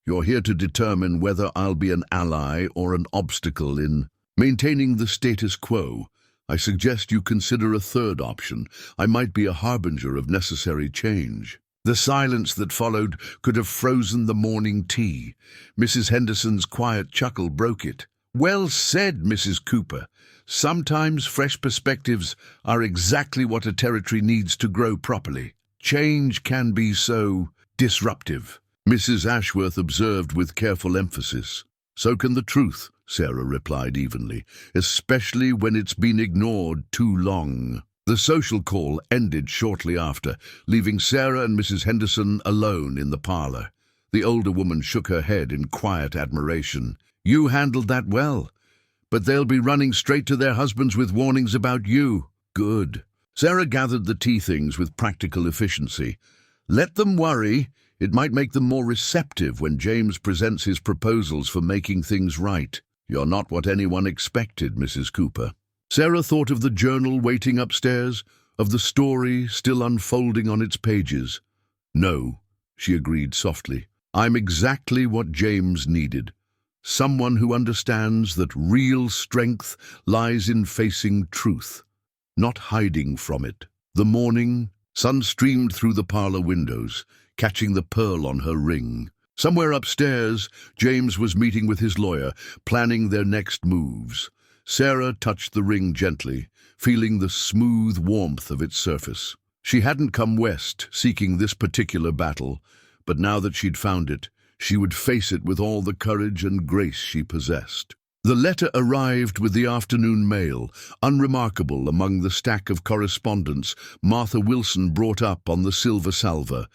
You're here to determine whether I'll be an ally or an obstacle in maintaining the status quo. I suggest you consider a third option. I might be a harbinger of necessary change. The silence that followed could have frozen the morning tea. Mrs. Henderson's quiet chuckle broke it. Well said, Mrs. Cooper. Sometimes fresh perspectives are exactly what a territory needs to grow properly. Change can be so disruptive, Mrs. Ashworth observed with careful emphasis. So can the truth, Sarah replied evenly, especially when it's been ignored too long. The social call ended shortly after, leaving Sarah and Mrs. Henderson alone in the parlor. The older woman shook her head in quiet admiration. You handled that well, but they'll be running straight to their husbands with warnings about you. Good. Sarah gathered the tea things with practical efficiency. Let them worry. It might make them more receptive when James presents his proposals for making things right. You're not what anyone expected, Mrs. Cooper. Sarah thought of the journal waiting upstairs, of the story still unfolding on its pages. No, she agreed softly. I'm exactly what James needed. Someone who understands that real strength lies in facing truth, not hiding from it. The morning sun streamed through the parlor windows, catching the pearl on her ring. Somewhere upstairs, James was meeting with his lawyer, planning their next moves. Sarah touched the ring gently, feeling the smooth warmth of its surface. She hadn't come west seeking this particular battle, but now that she'd found it, she would face it with all the courage and grace she possessed. The letter arrived with the afternoon mail, unremarkable among the stack of correspondence Martha Wilson brought up on the silver salver.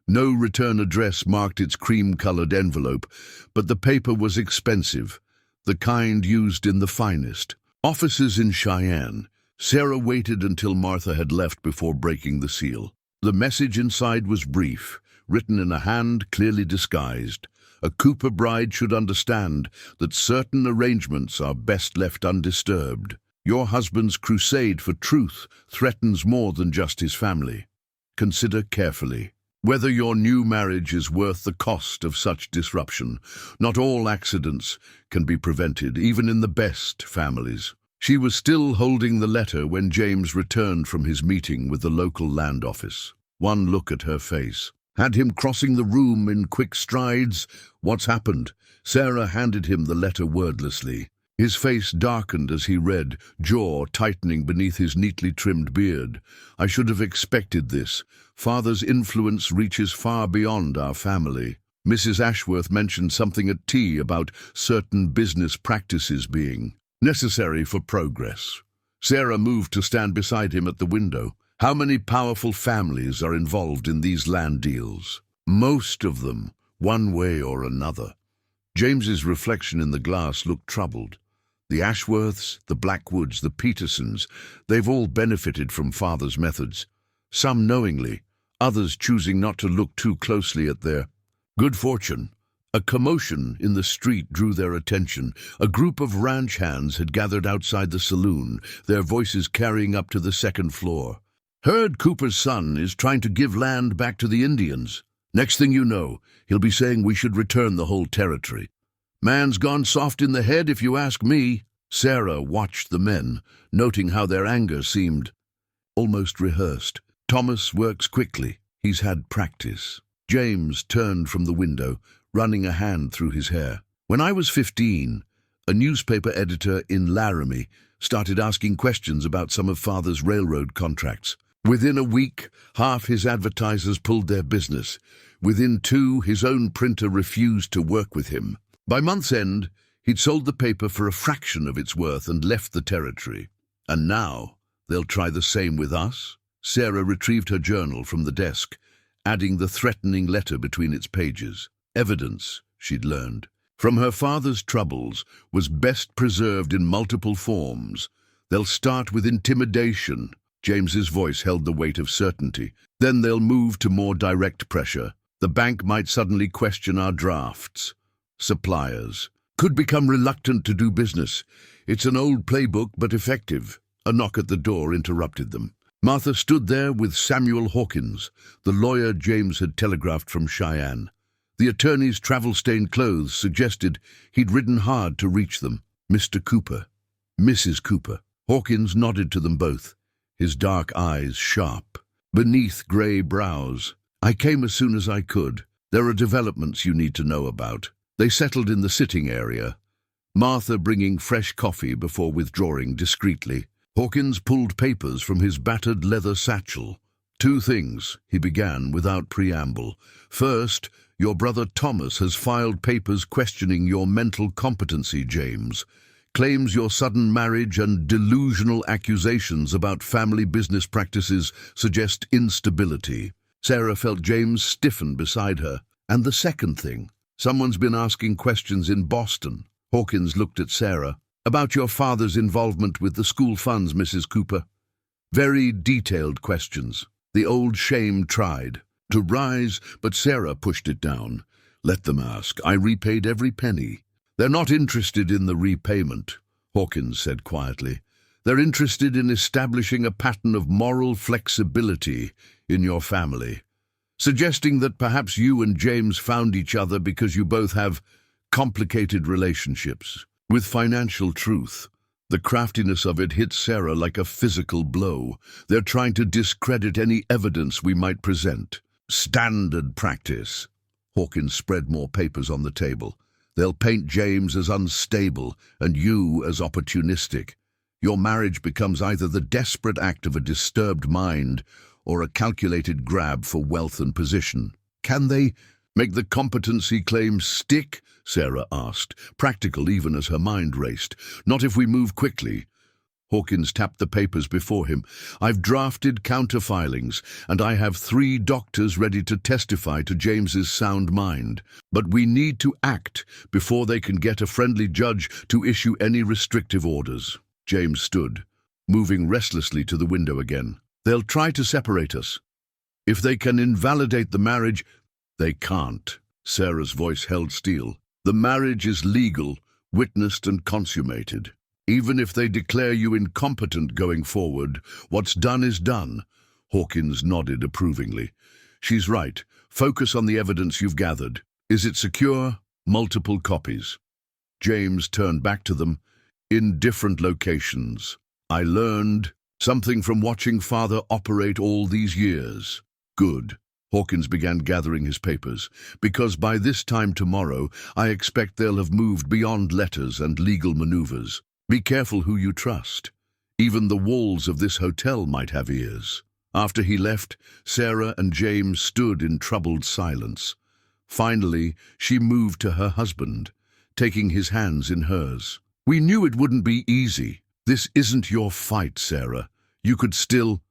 No return address marked its cream-colored envelope, but the paper was expensive, the kind used in the finest. Offices in Cheyenne. Sarah waited until Martha had left before breaking the seal. The message inside was brief, written in a hand clearly disguised. A Cooper bride should understand that certain arrangements are best left undisturbed. Your husband's crusade for truth threatens more than just his family. Consider carefully whether your new marriage is worth the cost of such disruption. Not all accidents can be prevented, even in the best families. She was still holding the letter when James returned from his meeting with the local land office. One look at her face had him crossing the room in quick strides. What's happened? Sarah handed him the letter wordlessly. His face darkened as he read, jaw tightening beneath his neatly trimmed beard. I should have expected this. Father's influence reaches far beyond our family. Mrs. Ashworth mentioned something at tea about certain business practices being necessary for progress. Sarah moved to stand beside him at the window. How many powerful families are involved in these land deals? Most of them, one way or another. James's reflection in the glass looked troubled. The Ashworths, the Blackwoods, the Petersons, they've all benefited from Father's methods. Some knowingly, others choosing not to look too closely at their good fortune. A commotion in the street drew their attention. A group of ranch hands had gathered outside the saloon, their voices carrying up to the second floor. Heard Cooper's son is trying to give land back to the Indians. Next thing you know, he'll be saying we should return the whole territory. Man's gone soft in the head, if you ask me. Sarah watched the men, noting how their anger seemed almost rehearsed. Thomas works quickly. He's had practice. James turned from the window, running a hand through his hair. When I was 15, a newspaper editor in Laramie started asking questions about some of Father's railroad contracts. Within a week, half his advertisers pulled their business. Within 2, his own printer refused to work with him. By month's end, He'd sold the paper for a fraction of its worth and left the territory. And now, they'll try the same with us? Sarah retrieved her journal from the desk, adding the threatening letter between its pages. Evidence, she'd learned, from her father's troubles was best preserved in multiple forms. They'll start with intimidation. James's voice held the weight of certainty. Then they'll move to more direct pressure. The bank might suddenly question our drafts. Suppliers could become reluctant to do business. It's an old playbook, but effective. A knock at the door interrupted them. Martha stood there with Samuel Hawkins, the lawyer James had telegraphed from Cheyenne. The attorney's travel-stained clothes suggested he'd ridden hard to reach them. Mr. Cooper, Mrs. Cooper. Hawkins nodded to them both, his dark eyes sharp, beneath grey brows. I came as soon as I could. There are developments you need to know about. They settled in the sitting area, Martha bringing fresh coffee before withdrawing discreetly. Hawkins pulled papers from his battered leather satchel. 2 things, he began without preamble. First, your brother Thomas has filed papers questioning your mental competency, James. Claims your sudden marriage and delusional accusations about family business practices suggest instability. Sarah felt James stiffen beside her. And the second thing, someone's been asking questions in Boston. Hawkins looked at Sarah. About your father's involvement with the school funds, Mrs. Cooper. Very detailed questions. The old shame tried to rise, but Sarah pushed it down. Let them ask. I repaid every penny. They're not interested in the repayment, Hawkins said quietly. They're interested in establishing a pattern of moral flexibility in your family, suggesting that perhaps you and James found each other because you both have complicated relationships. With financial truth, the craftiness of it hit Sarah like a physical blow. They're trying to discredit any evidence we might present. Standard practice. Hawkins spread more papers on the table. They'll paint James as unstable and you as opportunistic. Your marriage becomes either the desperate act of a disturbed mind or a calculated grab for wealth and position. Can they make the competency claim stick? Sarah asked, practical even as her mind raced. Not if we move quickly. Hawkins tapped the papers before him. I've drafted counter-filings, and I have 3 doctors ready to testify to James's sound mind. But we need to act before they can get a friendly judge to issue any restrictive orders. James stood, moving restlessly to the window again. They'll try to separate us. If they can invalidate the marriage, they can't. Sarah's voice held steel. The marriage is legal, witnessed and consummated. Even if they declare you incompetent going forward, what's done is done. Hawkins nodded approvingly. She's right. Focus on the evidence you've gathered. Is it secure? Multiple copies. James turned back to them. In different locations. I learned something from watching Father operate all these years. Good. Hawkins began gathering his papers. Because by this time tomorrow, I expect they'll have moved beyond letters and legal maneuvers. Be careful who you trust. Even the walls of this hotel might have ears. After he left, Sarah and James stood in troubled silence. Finally, she moved to her husband, taking his hands in hers. We knew it wouldn't be easy. This isn't your fight, Sarah. You could still...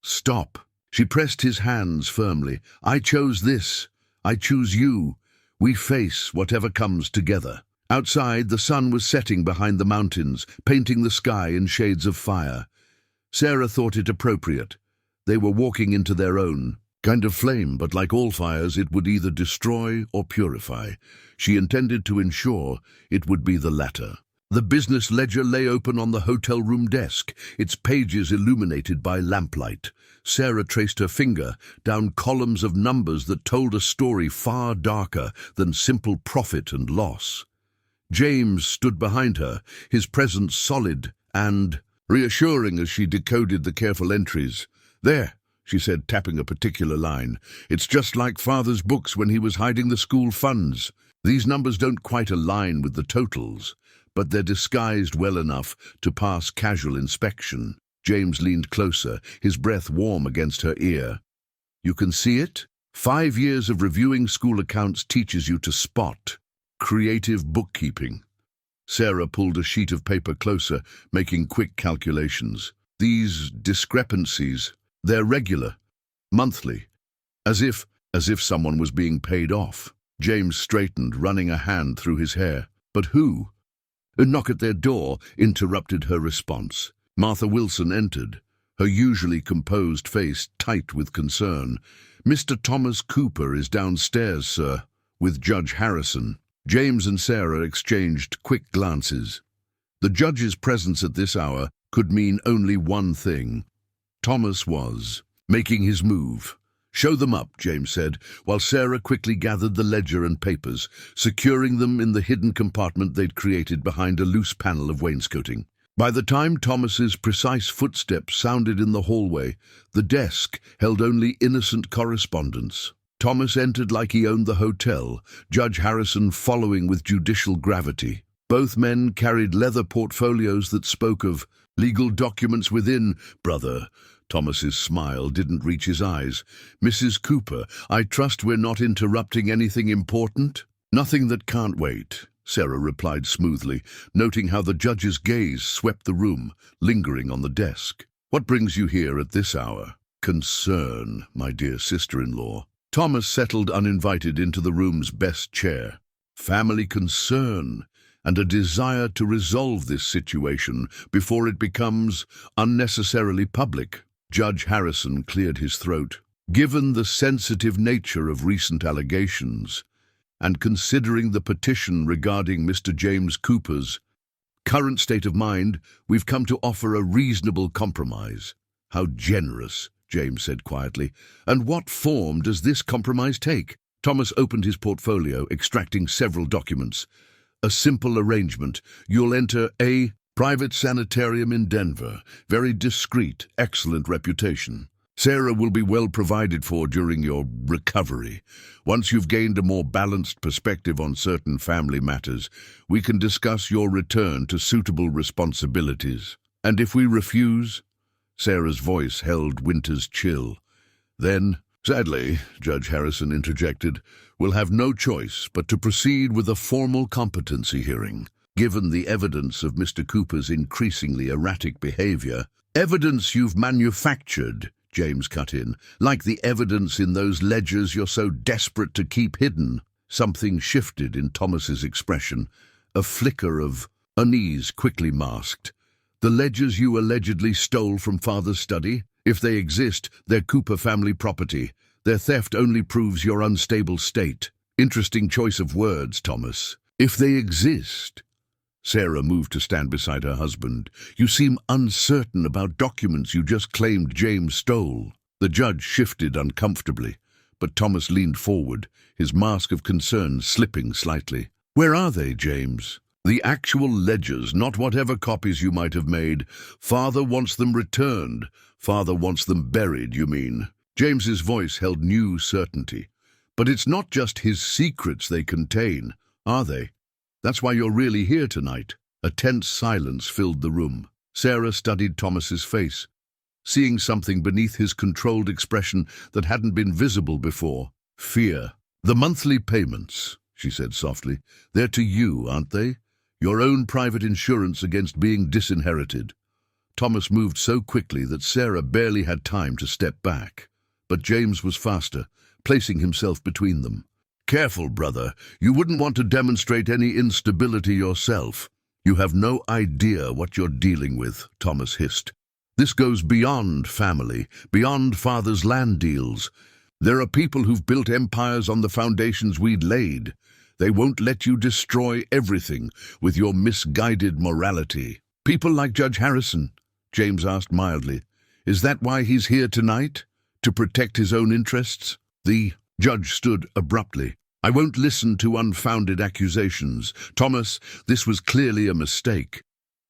Stop. She pressed his hands firmly. I chose this. I choose you. We face whatever comes together. Outside, the sun was setting behind the mountains, painting the sky in shades of fire. Sarah thought it appropriate. They were walking into their own kind of flame, but like all fires, it would either destroy or purify. She intended to ensure it would be the latter. The business ledger lay open on the hotel room desk, its pages illuminated by lamplight. Sarah traced her finger down columns of numbers that told a story far darker than simple profit and loss. James stood behind her, his presence solid and reassuring as she decoded the careful entries. There, she said, tapping a particular line. It's just like Father's books when he was hiding the school funds. These numbers don't quite align with the totals, but they're disguised well enough to pass casual inspection. James leaned closer, his breath warm against her ear. You can see it? 5 years of reviewing school accounts teaches you to spot. Creative bookkeeping. Sarah pulled a sheet of paper closer, making quick calculations. These discrepancies, they're regular, monthly, as if someone was being paid off. James straightened, running a hand through his hair. But who? A knock at their door interrupted her response. Martha Wilson entered, her usually composed face tight with concern. "Mr. Thomas Cooper is downstairs, sir, with Judge Harrison." James and Sarah exchanged quick glances. The judge's presence at this hour could mean only one thing. Thomas was making his move. "Show them up," James said, while Sarah quickly gathered the ledger and papers, securing them in the hidden compartment they'd created behind a loose panel of wainscoting. By the time Thomas's precise footsteps sounded in the hallway, the desk held only innocent correspondence. Thomas entered like he owned the hotel, Judge Harrison following with judicial gravity. Both men carried leather portfolios that spoke of legal documents within. "Brother," Thomas's smile didn't reach his eyes. "Mrs. Cooper, I trust we're not interrupting anything important?" "Nothing that can't wait," Sarah replied smoothly, noting how the judge's gaze swept the room, lingering on the desk. "What brings you here at this hour?" "Concern, my dear sister-in-law." Thomas settled uninvited into the room's best chair. "Family concern, and a desire to resolve this situation before it becomes unnecessarily public." Judge Harrison cleared his throat. "Given the sensitive nature of recent allegations, and considering the petition regarding Mr. James Cooper's current state of mind, we've come to offer a reasonable compromise." "How generous," James said quietly. "And what form does this compromise take?" Thomas opened his portfolio, extracting several documents. "A simple arrangement. You'll enter a private sanitarium in Denver. Very discreet, excellent reputation. Sarah will be well provided for during your recovery. Once you've gained a more balanced perspective on certain family matters, we can discuss your return to suitable responsibilities. And if we refuse?" Sarah's voice held winter's chill. "Then, sadly," Judge Harrison interjected, "we'll have no choice but to proceed with a formal competency hearing. Given the evidence of Mr. Cooper's increasingly erratic behavior." "Evidence you've manufactured," James cut in, "like the evidence in those ledgers you're so desperate to keep hidden." Something shifted in Thomas's expression, a flicker of unease quickly masked. "The ledgers you allegedly stole from Father's study? If they exist, they're Cooper family property. Their theft only proves your unstable state." "Interesting choice of words, Thomas. If they exist." Sarah moved to stand beside her husband. "You seem uncertain about documents you just claimed James stole." The judge shifted uncomfortably, but Thomas leaned forward, his mask of concern slipping slightly. "Where are they, James?" "The actual ledgers, not whatever copies you might have made. Father wants them returned." "Father wants them buried, you mean?" James's voice held new certainty. "But it's not just his secrets they contain, are they? That's why you're really here tonight." A tense silence filled the room. Sarah studied Thomas's face, seeing something beneath his controlled expression that hadn't been visible before. "Fear." "The monthly payments," she said softly, "they're to you, aren't they? Your own private insurance against being disinherited." Thomas moved so quickly that Sarah barely had time to step back. But James was faster, placing himself between them. "Careful, brother. You wouldn't want to demonstrate any instability yourself." "You have no idea what you're dealing with," Thomas hissed. "This goes beyond family, beyond Father's land deals. There are people who've built empires on the foundations we'd laid. They won't let you destroy everything with your misguided morality." "People like Judge Harrison?" James asked mildly. "Is that why he's here tonight? To protect his own interests?" The judge stood abruptly. "I won't listen to unfounded accusations. Thomas, this was clearly a mistake.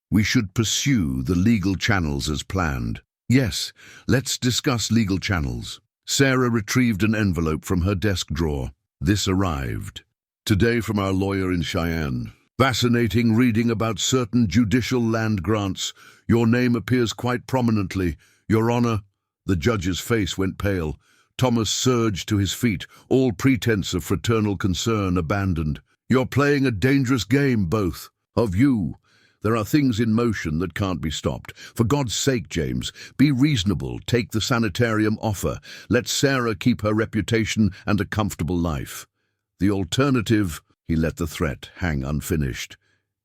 We should pursue the legal channels as planned." "Yes, let's discuss legal channels." Sarah retrieved an envelope from her desk drawer. This arrived. "Today from our lawyer in Cheyenne. Fascinating reading about certain judicial land grants. Your name appears quite prominently. Your Honor." The judge's face went pale. Thomas surged to his feet, all pretense of fraternal concern abandoned. "You're playing a dangerous game, both." Of you. There are things in motion that can't be stopped. For God's sake, James, be reasonable. Take the sanitarium offer. Let Sarah keep her reputation and a comfortable life. The alternative, he let the threat hang unfinished.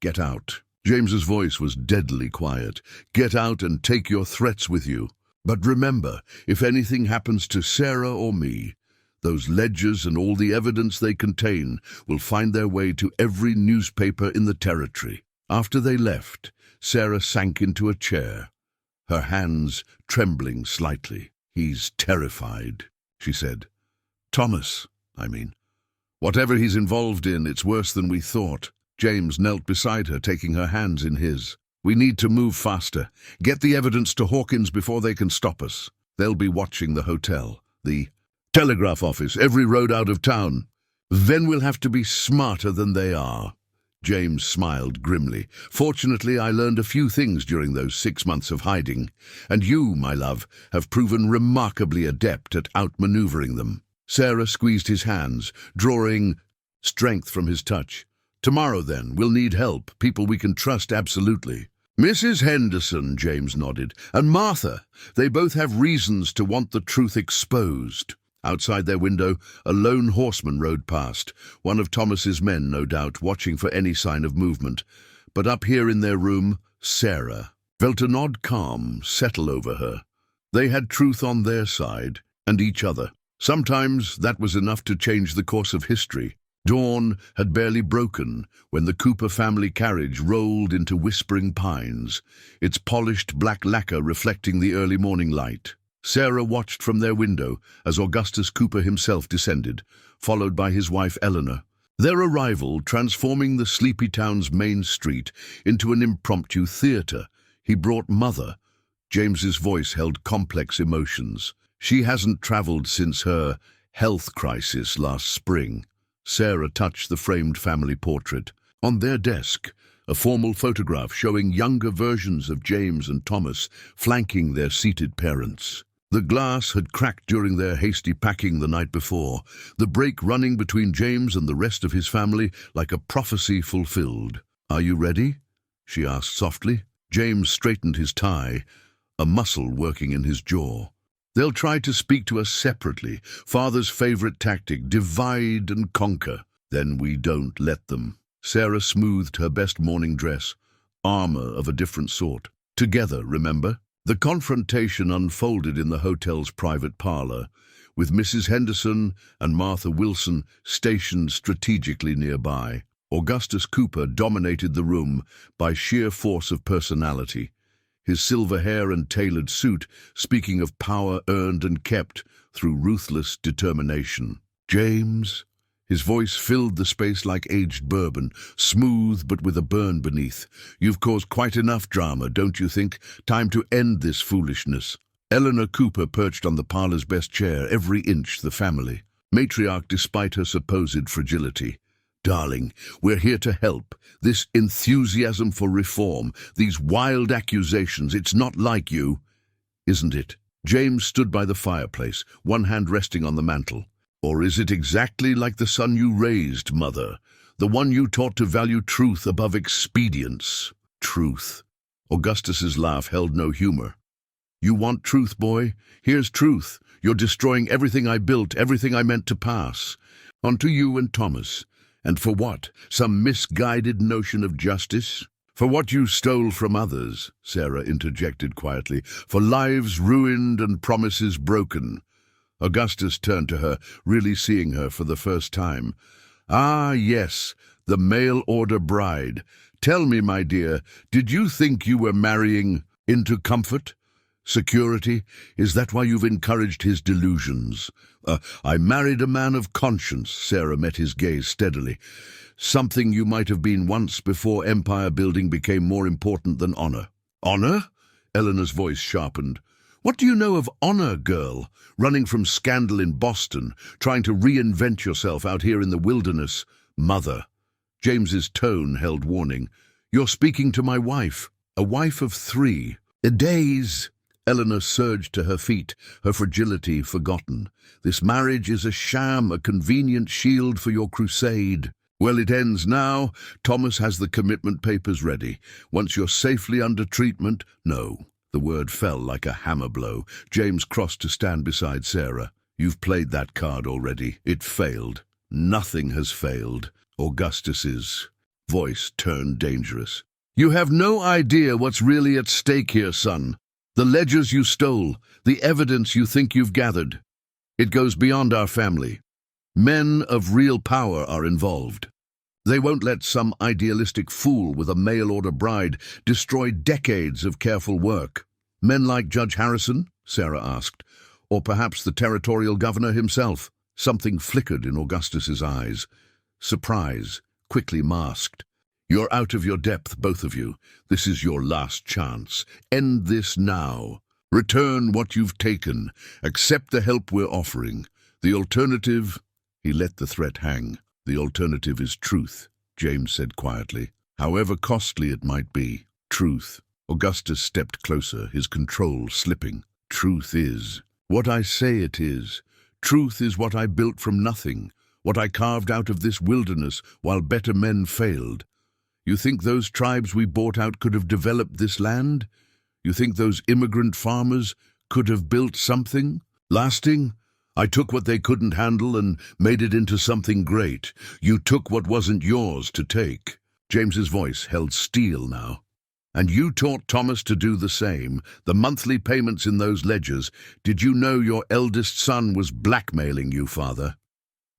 Get out. James's voice was deadly quiet. Get out and take your threats with you. But remember, if anything happens to Sarah or me, those ledgers and all the evidence they contain will find their way to every newspaper in the territory. After they left, Sarah sank into a chair, her hands trembling slightly. He's terrified, she said. Thomas, I mean. Whatever he's involved in, it's worse than we thought. James knelt beside her, taking her hands in his. We need to move faster. Get the evidence to Hawkins before they can stop us. They'll be watching the hotel, the telegraph office, every road out of town. Then we'll have to be smarter than they are. James smiled grimly. Fortunately, I learned a few things during those 6 months of hiding, and you, my love, have proven remarkably adept at outmaneuvering them. Sarah squeezed his hands, drawing strength from his touch. Tomorrow, then, we'll need help, people we can trust absolutely. Mrs. Henderson, James nodded, and Martha. They both have reasons to want the truth exposed. Outside their window, a lone horseman rode past, one of Thomas's men, no doubt, watching for any sign of movement. But up here in their room, Sarah felt an odd calm settle over her. They had truth on their side, and each other. Sometimes that was enough to change the course of history. Dawn had barely broken when the Cooper family carriage rolled into Whispering Pines, its polished black lacquer reflecting the early morning light. Sarah watched from their window as Augustus Cooper himself descended, followed by his wife Eleanor. Their arrival transforming the sleepy town's main street into an impromptu theater. He brought Mother. James's voice held complex emotions. She hasn't traveled since her health crisis last spring. Sarah touched the framed family portrait. On their desk, a formal photograph showing younger versions of James and Thomas flanking their seated parents. The glass had cracked during their hasty packing the night before, the break running between James and the rest of his family like a prophecy fulfilled. Are you ready? She asked softly. James straightened his tie, a muscle working in his jaw. They'll try to speak to us separately, Father's favorite tactic, divide and conquer. Then we don't let them. Sarah smoothed her best morning dress, armor of a different sort. Together, remember? The confrontation unfolded in the hotel's private parlor, with Mrs. Henderson and Martha Wilson stationed strategically nearby. Augustus Cooper dominated the room by sheer force of personality, his silver hair and tailored suit speaking of power earned and kept through ruthless determination. James, his voice filled the space like aged bourbon, smooth but with a burn beneath. You've caused quite enough drama, don't you think? Time to end this foolishness. Eleanor Cooper perched on the parlor's best chair, every inch the family. Matriarch despite her supposed fragility. Darling, we're here to help. This enthusiasm for reform, these wild accusations, it's not like you, isn't it? James stood by the fireplace, one hand resting on the mantel. Or is it exactly like the son you raised, Mother? The one you taught to value truth above expedience? Truth. Augustus's laugh held no humor. You want truth, boy? Here's truth. You're destroying everything I built, everything I meant to pass. On to you and Thomas. And for what? Some misguided notion of justice? For what you stole from others, Sarah interjected quietly. For lives ruined and promises broken. Augustus turned to her, really seeing her for the first time. Ah, yes, the mail-order bride. Tell me, my dear, did you think you were marrying into comfort? Security? Is that why you've encouraged his delusions? I married a man of conscience, Sarah met his gaze steadily. Something you might have been once before empire building became more important than honor. Honor? Eleanor's voice sharpened. What do you know of honor, girl? Running from scandal in Boston, trying to reinvent yourself out here in the wilderness. Mother. James's tone held warning. You're speaking to my wife, a wife of 3. Days. Eleanor surged to her feet, her fragility forgotten. This marriage is a sham, a convenient shield for your crusade. Well, it ends now. Thomas has the commitment papers ready. Once you're safely under treatment, no. The word fell like a hammer blow. James crossed to stand beside Sarah. You've played that card already. It failed. Nothing has failed. Augustus's voice turned dangerous. You have no idea what's really at stake here, son. The ledgers you stole, the evidence you think you've gathered. It goes beyond our family. Men of real power are involved. They won't let some idealistic fool with a mail-order bride destroy decades of careful work. Men like Judge Harrison? Sarah asked. Or perhaps the territorial governor himself? Something flickered in Augustus's eyes. Surprise, quickly masked. You're out of your depth, both of you. This is your last chance. End this now. Return what you've taken. Accept the help we're offering. The alternative... He let the threat hang. The alternative is truth, James said quietly. However costly it might be. Truth. Augustus stepped closer, his control slipping. Truth is what I say it is. Truth is what I built from nothing, what I carved out of this wilderness while better men failed. You think those tribes we bought out could have developed this land? You think those immigrant farmers could have built something lasting? I took what they couldn't handle and made it into something great. You took what wasn't yours to take. James's voice held steel now. And you taught Thomas to do the same. The monthly payments in those ledgers. Did you know your eldest son was blackmailing you, father?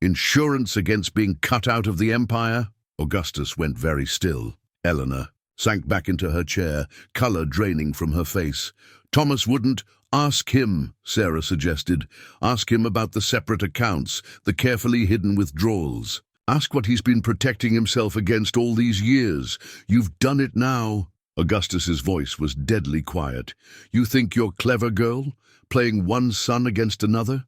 Insurance against being cut out of the empire? Augustus went very still. Eleanor sank back into her chair, color draining from her face. Thomas wouldn't. Ask him, Sarah suggested. Ask him about the separate accounts, the carefully hidden withdrawals. Ask what he's been protecting himself against all these years. You've done it now. Augustus's voice was deadly quiet. You think you're clever, girl? Playing one son against another?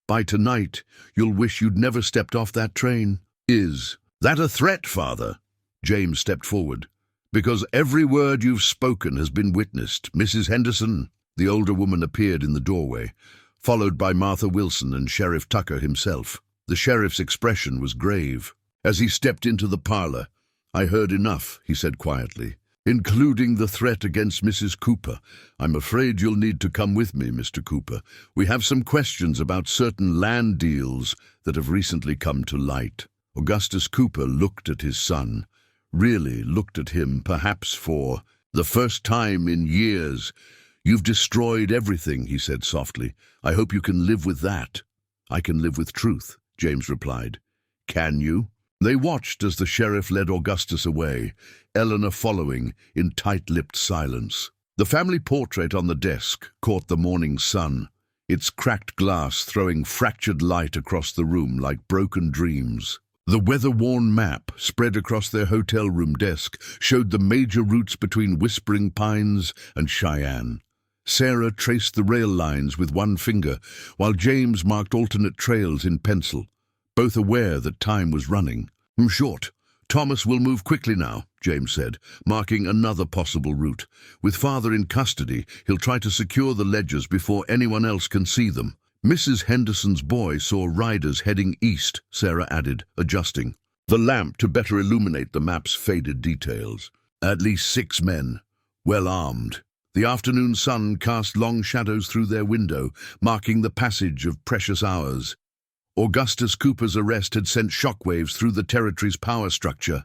By tonight, you'll wish you'd never stepped off that train. Is that a threat, father? James stepped forward. Because every word you've spoken has been witnessed. Mrs. Henderson. The older woman appeared in the doorway, followed by Martha Wilson and Sheriff Tucker himself. The sheriff's expression was grave. As he stepped into the parlor, I heard enough, he said quietly, including the threat against Mrs. Cooper. I'm afraid you'll need to come with me, Mr. Cooper. We have some questions about certain land deals that have recently come to light. Augustus Cooper looked at his son, really looked at him, perhaps for the first time in years. You've destroyed everything, he said softly. I hope you can live with that. I can live with truth, James replied. Can you? They watched as the sheriff led Augustus away, Eleanor following in tight-lipped silence. The family portrait on the desk caught the morning sun, its cracked glass throwing fractured light across the room like broken dreams. The weather-worn map spread across their hotel room desk showed the major routes between Whispering Pines and Cheyenne. Sarah traced the rail lines with one finger, while James marked alternate trails in pencil, both aware that time was running. Short. Thomas will move quickly now, James said, marking another possible route. With father in custody, he'll try to secure the ledgers before anyone else can see them. Mrs. Henderson's boy saw riders heading east, Sarah added, adjusting the lamp to better illuminate the map's faded details. At least 6 men, well armed. The afternoon sun cast long shadows through their window, marking the passage of precious hours. Augustus Cooper's arrest had sent shockwaves through the territory's power structure.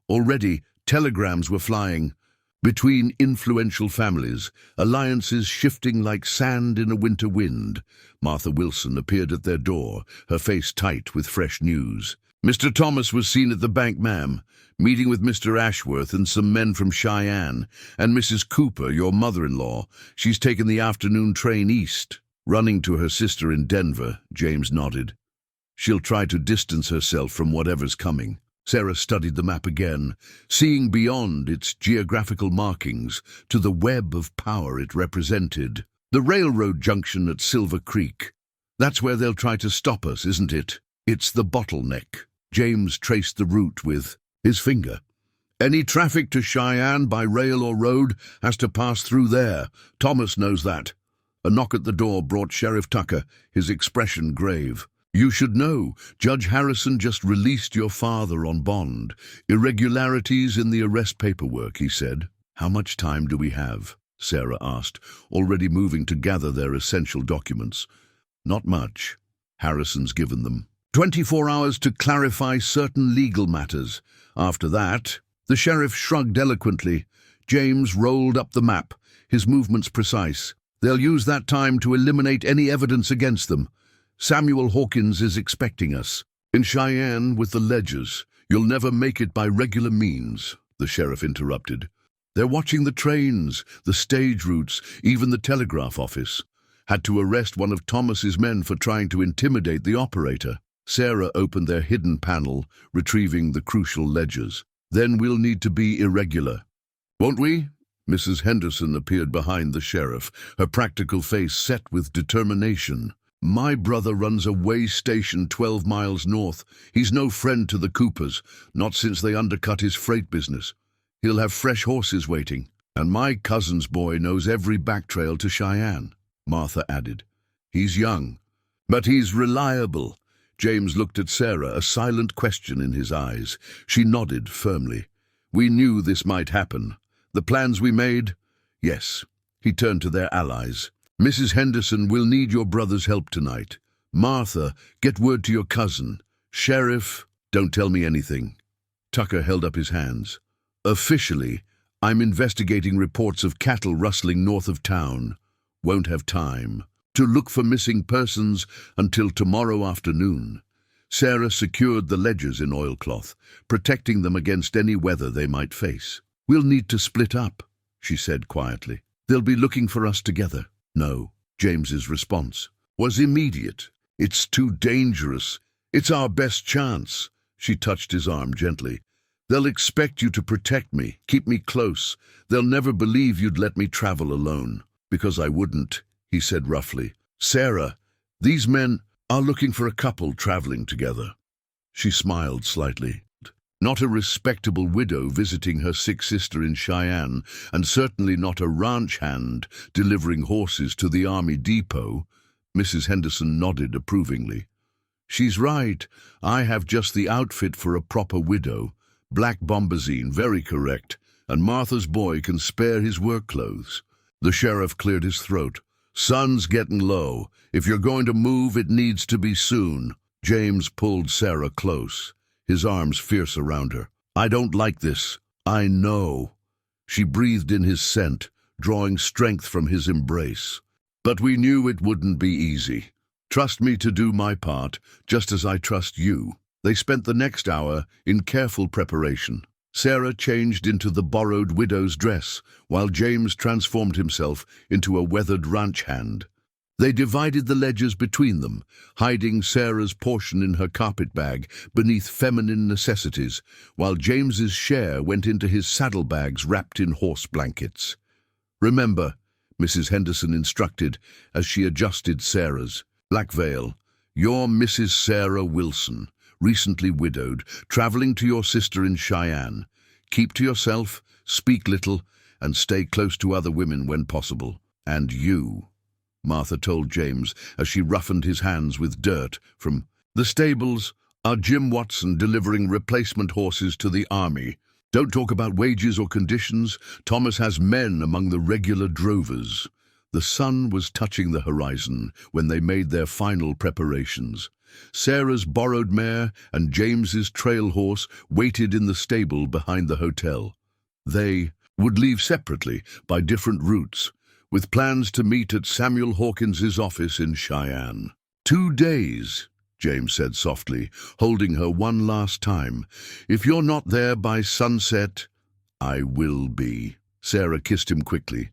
Already, telegrams were flying. Between influential families, alliances shifting like sand in a winter wind. Martha Wilson appeared at their door, her face tight with fresh news. Mr. Thomas was seen at the bank, ma'am, meeting with Mr. Ashworth and some men from Cheyenne, and Mrs. Cooper, your mother-in-law. She's taken the afternoon train east. Running to her sister in Denver, James nodded. She'll try to distance herself from whatever's coming. Sarah studied the map again, seeing beyond its geographical markings to the web of power it represented. The railroad junction at Silver Creek. That's where they'll try to stop us, isn't it? It's the bottleneck. James traced the route with his finger. Any traffic to Cheyenne by rail or road has to pass through there. Thomas knows that. A knock at the door brought Sheriff Tucker, his expression grave. "You should know. Judge Harrison just released your father on bond. Irregularities in the arrest paperwork," he said. "How much time do we have?" Sarah asked, already moving to gather their essential documents. "Not much. Harrison's given them 24 hours to clarify certain legal matters. After that," the sheriff shrugged eloquently. James rolled up the map, his movements precise. "They'll use that time to eliminate any evidence against them. Samuel Hawkins is expecting us in Cheyenne with the ledgers. You'll never make it by regular means," the sheriff interrupted. "They're watching the trains, the stage routes, even the telegraph office. Had to arrest one of Thomas's men for trying to intimidate the operator." Sarah opened their hidden panel, retrieving the crucial ledgers. "Then we'll need to be irregular, won't we?" Mrs. Henderson appeared behind the sheriff, her practical face set with determination. "My brother runs a way station 12 miles north. He's no friend to the Coopers, not since they undercut his freight business. He'll have fresh horses waiting. And my cousin's boy knows every back trail to Cheyenne," Martha added. "He's young, but he's reliable." James looked at Sarah, a silent question in his eyes. She nodded firmly. "We knew this might happen. The plans we made?" "Yes." He turned to their allies. "Mrs. Henderson will need your brother's help tonight. Martha, get word to your cousin. Sheriff, don't tell me anything." Tucker held up his hands. "Officially, I'm investigating reports of cattle rustling north of town. Won't have time to look for missing persons until tomorrow afternoon." Sarah secured the ledgers in oilcloth, protecting them against any weather they might face. "We'll need to split up," she said quietly. "They'll be looking for us together." "No," James's response was immediate. "It's too dangerous. It's our best chance." She touched his arm gently. "They'll expect you to protect me, keep me close. They'll never believe you'd let me travel alone." "Because I wouldn't," he said roughly. "Sarah, these men are looking for a couple traveling together." She smiled slightly. Not a respectable widow visiting her sick sister in Cheyenne, and certainly not a ranch hand delivering horses to the army depot. Mrs. Henderson nodded approvingly. "She's right. I have just the outfit for a proper widow. Black bombazine, very correct. And Martha's boy can spare his work clothes." The sheriff cleared his throat. "Sun's getting low. If you're going to move, it needs to be soon." James pulled Sarah close, his arms fierce around her. "I don't like this. I know." She breathed in his scent, drawing strength from his embrace. "But we knew it wouldn't be easy. Trust me to do my part, just as I trust you." They spent the next hour in careful preparation. Sarah changed into the borrowed widow's dress, while James transformed himself into a weathered ranch hand. They divided the ledgers between them, hiding Sarah's portion in her carpetbag beneath feminine necessities, while James's share went into his saddlebags wrapped in horse blankets. "Remember," Mrs. Henderson instructed as she adjusted Sarah's. "Black veil. You're Mrs. Sarah Wilson, recently widowed, traveling to your sister in Cheyenne. Keep to yourself, speak little, and stay close to other women when possible. And you," Martha told James as she roughened his hands with dirt from the stables, "are Jim Watson delivering replacement horses to the army. Don't talk about wages or conditions. Thomas has men among the regular drovers." The sun was touching the horizon when they made their final preparations. Sarah's borrowed mare and James's trail horse waited in the stable behind the hotel. They would leave separately by different routes, with plans to meet at Samuel Hawkins's office in Cheyenne. 2 days, James said softly, holding her one last time. "If you're not there by sunset, I will be." Sarah kissed him quickly.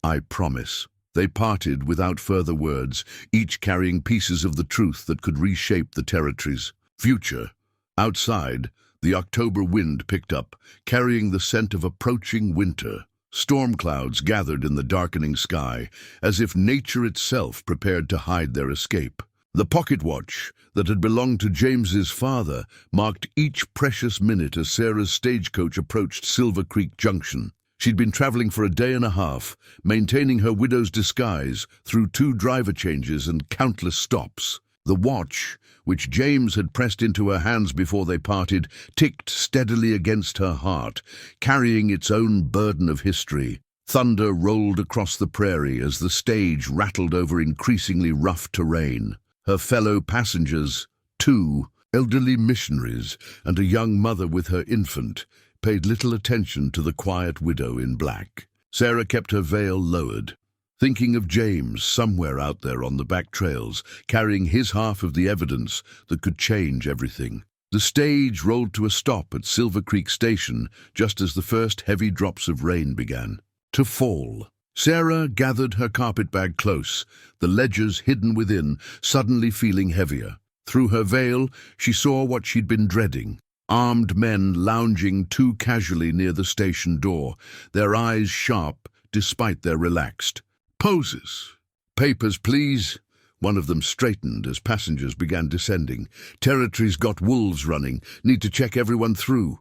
"I promise." They parted without further words, each carrying pieces of the truth that could reshape the territory's future. Outside, the October wind picked up, carrying the scent of approaching winter. Storm clouds gathered in the darkening sky, as if nature itself prepared to hide their escape. The pocket watch that had belonged to James's father marked each precious minute as Sarah's stagecoach approached Silver Creek Junction. She'd been traveling for a day and a half, maintaining her widow's disguise through 2 driver changes and countless stops. The watch, which James had pressed into her hands before they parted, ticked steadily against her heart, carrying its own burden of history. Thunder rolled across the prairie as the stage rattled over increasingly rough terrain. Her fellow passengers, two elderly missionaries and a young mother with her infant, paid little attention to the quiet widow in black. Sarah kept her veil lowered, thinking of James somewhere out there on the back trails, carrying his half of the evidence that could change everything. The stage rolled to a stop at Silver Creek Station just as the first heavy drops of rain began to fall. Sarah gathered her carpetbag close, the ledgers hidden within, suddenly feeling heavier. Through her veil, she saw what she'd been dreading. Armed men lounging too casually near the station door, their eyes sharp despite their relaxed poses. "Papers, please." One of them straightened as passengers began descending. "Territory's got wolves running. Need to check everyone through."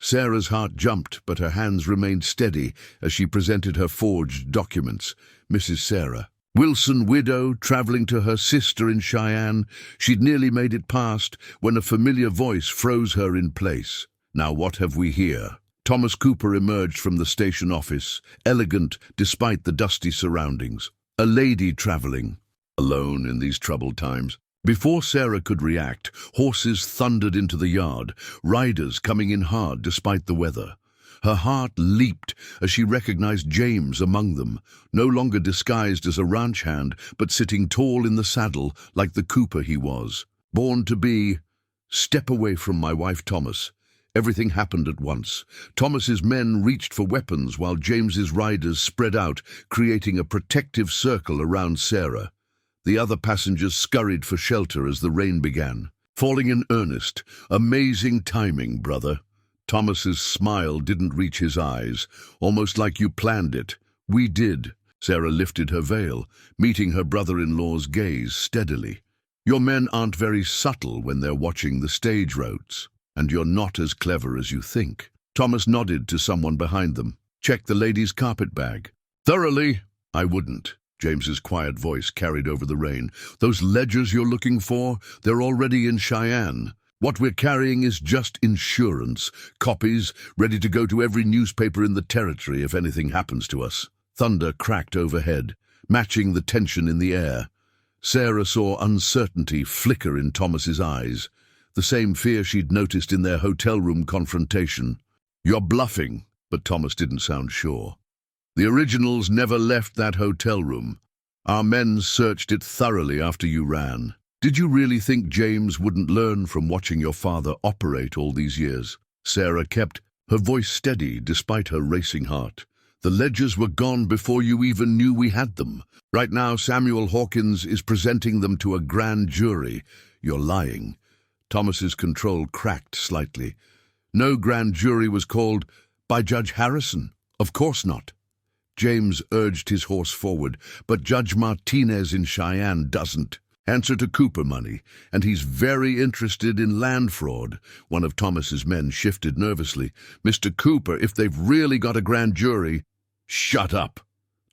Sarah's heart jumped, but her hands remained steady as she presented her forged documents. Mrs. Sarah. Wilson widow, traveling to her sister in Cheyenne. She'd nearly made it past when a familiar voice froze her in place. "Now what have we here?" Thomas Cooper emerged from the station office, elegant despite the dusty surroundings. A lady traveling alone in these troubled times. Before Sarah could react, horses thundered into the yard, riders coming in hard despite the weather. Her heart leaped as she recognized James among them, no longer disguised as a ranch hand, but sitting tall in the saddle like the Cooper he was. Born to be. "Step away from my wife, Thomas." Everything happened at once. Thomas's men reached for weapons while James's riders spread out, creating a protective circle around Sarah. The other passengers scurried for shelter as the rain began, falling in earnest. "Amazing timing, brother." Thomas's smile didn't reach his eyes, almost like you planned it. "We did." Sarah lifted her veil, meeting her brother-in-law's gaze steadily. "Your men aren't very subtle when they're watching the stage routes, and you're not as clever as you think." Thomas nodded to someone behind them. "Check the lady's carpetbag." "Thoroughly." "I wouldn't." James's quiet voice carried over the rain. "Those ledgers you're looking for, they're already in Cheyenne. What we're carrying is just insurance, copies ready to go to every newspaper in the territory if anything happens to us." Thunder cracked overhead, matching the tension in the air. Sarah saw uncertainty flicker in Thomas's eyes, the same fear she'd noticed in their hotel room confrontation. "You're bluffing," but Thomas didn't sound sure. "The originals never left that hotel room. Our men searched it thoroughly after you ran. Did you really think James wouldn't learn from watching your father operate all these years?" Sarah kept her voice steady despite her racing heart. "The ledgers were gone before you even knew we had them. Right now Samuel Hawkins is presenting them to a grand jury." "You're lying." Thomas's control cracked slightly. "No grand jury was called by Judge Harrison." "Of course not." James urged his horse forward, "But Judge Martinez in Cheyenne doesn't. Answer to Cooper money, and he's very interested in land fraud." One of Thomas's men shifted nervously. "Mr. Cooper, if they've really got a grand jury—" "Shut up."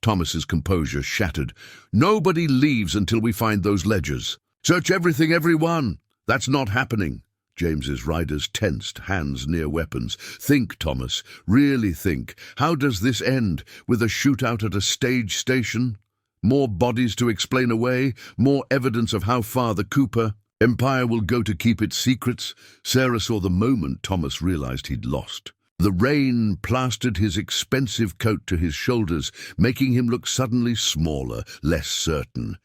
Thomas's composure shattered. "Nobody leaves until we find those ledgers. Search everything, everyone." "That's not happening." James's riders tensed, hands near weapons. "Think, Thomas, really think. How does this end? With a shootout at a stage station? More bodies to explain away? More evidence of how far the Cooper empire will go to keep its secrets?" Sarah saw the moment Thomas realized he'd lost. The rain plastered his expensive coat to his shoulders, making him look suddenly smaller, less certain.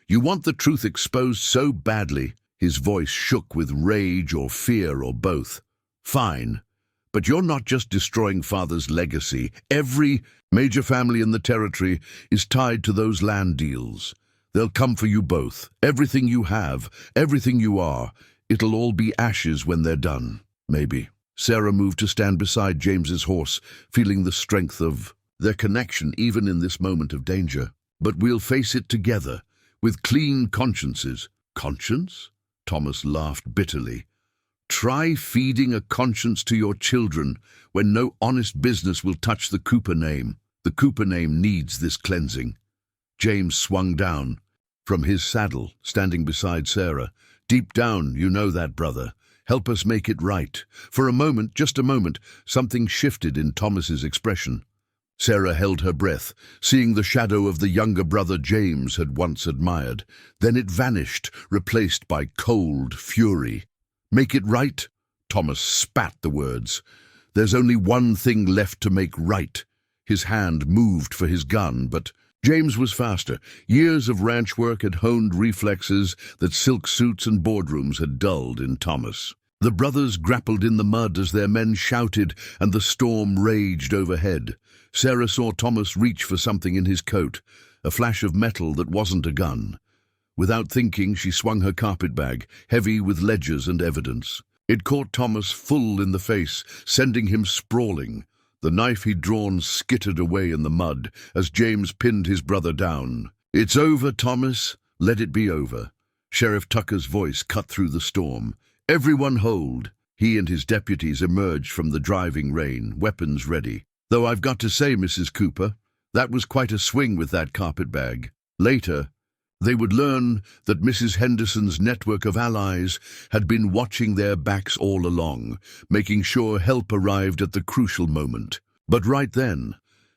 "You want the truth exposed so badly." His voice shook with rage or fear or both. "Fine. But you're not just destroying Father's legacy. Every major family in the territory is tied to those land deals. They'll come for you both. Everything you have, everything you are. It'll all be ashes when they're done. Maybe." Sarah moved to stand beside James's horse, feeling the strength of their connection even in this moment of danger. "But we'll face it together, with clean consciences." "Conscience?" Thomas laughed bitterly. "Try feeding a conscience to your children when no honest business will touch the Cooper name. The Cooper name needs this cleansing." James swung down, From his saddle, standing beside Sarah. "Deep down, you know that, brother. Help us make it right." For a moment, just a moment, something shifted in Thomas's expression. Sarah held her breath, seeing the shadow of the younger brother James had once admired. Then it vanished, replaced by cold fury. "Make it right?" Thomas spat the words. "There's only one thing left to make right." His hand moved for his gun, but James was faster. Years of ranch work had honed reflexes that silk suits and boardrooms had dulled in Thomas. The brothers grappled in the mud as their men shouted and the storm raged overhead. Sarah saw Thomas reach for something in his coat, a flash of metal that wasn't a gun. Without thinking, she swung her carpetbag, heavy with ledgers and evidence. It caught Thomas full in the face, sending him sprawling. The knife he'd drawn skittered away in the mud as James pinned his brother down. "It's over, Thomas. Let it be over." Sheriff Tucker's voice cut through the storm. "Everyone hold." He and his deputies emerged from the driving rain, weapons ready. "Though I've got to say, Mrs. Cooper, that was quite a swing with that carpetbag." Later, they would learn that Mrs. Henderson's network of allies had been watching their backs all along, making sure help arrived at the crucial moment. But right then,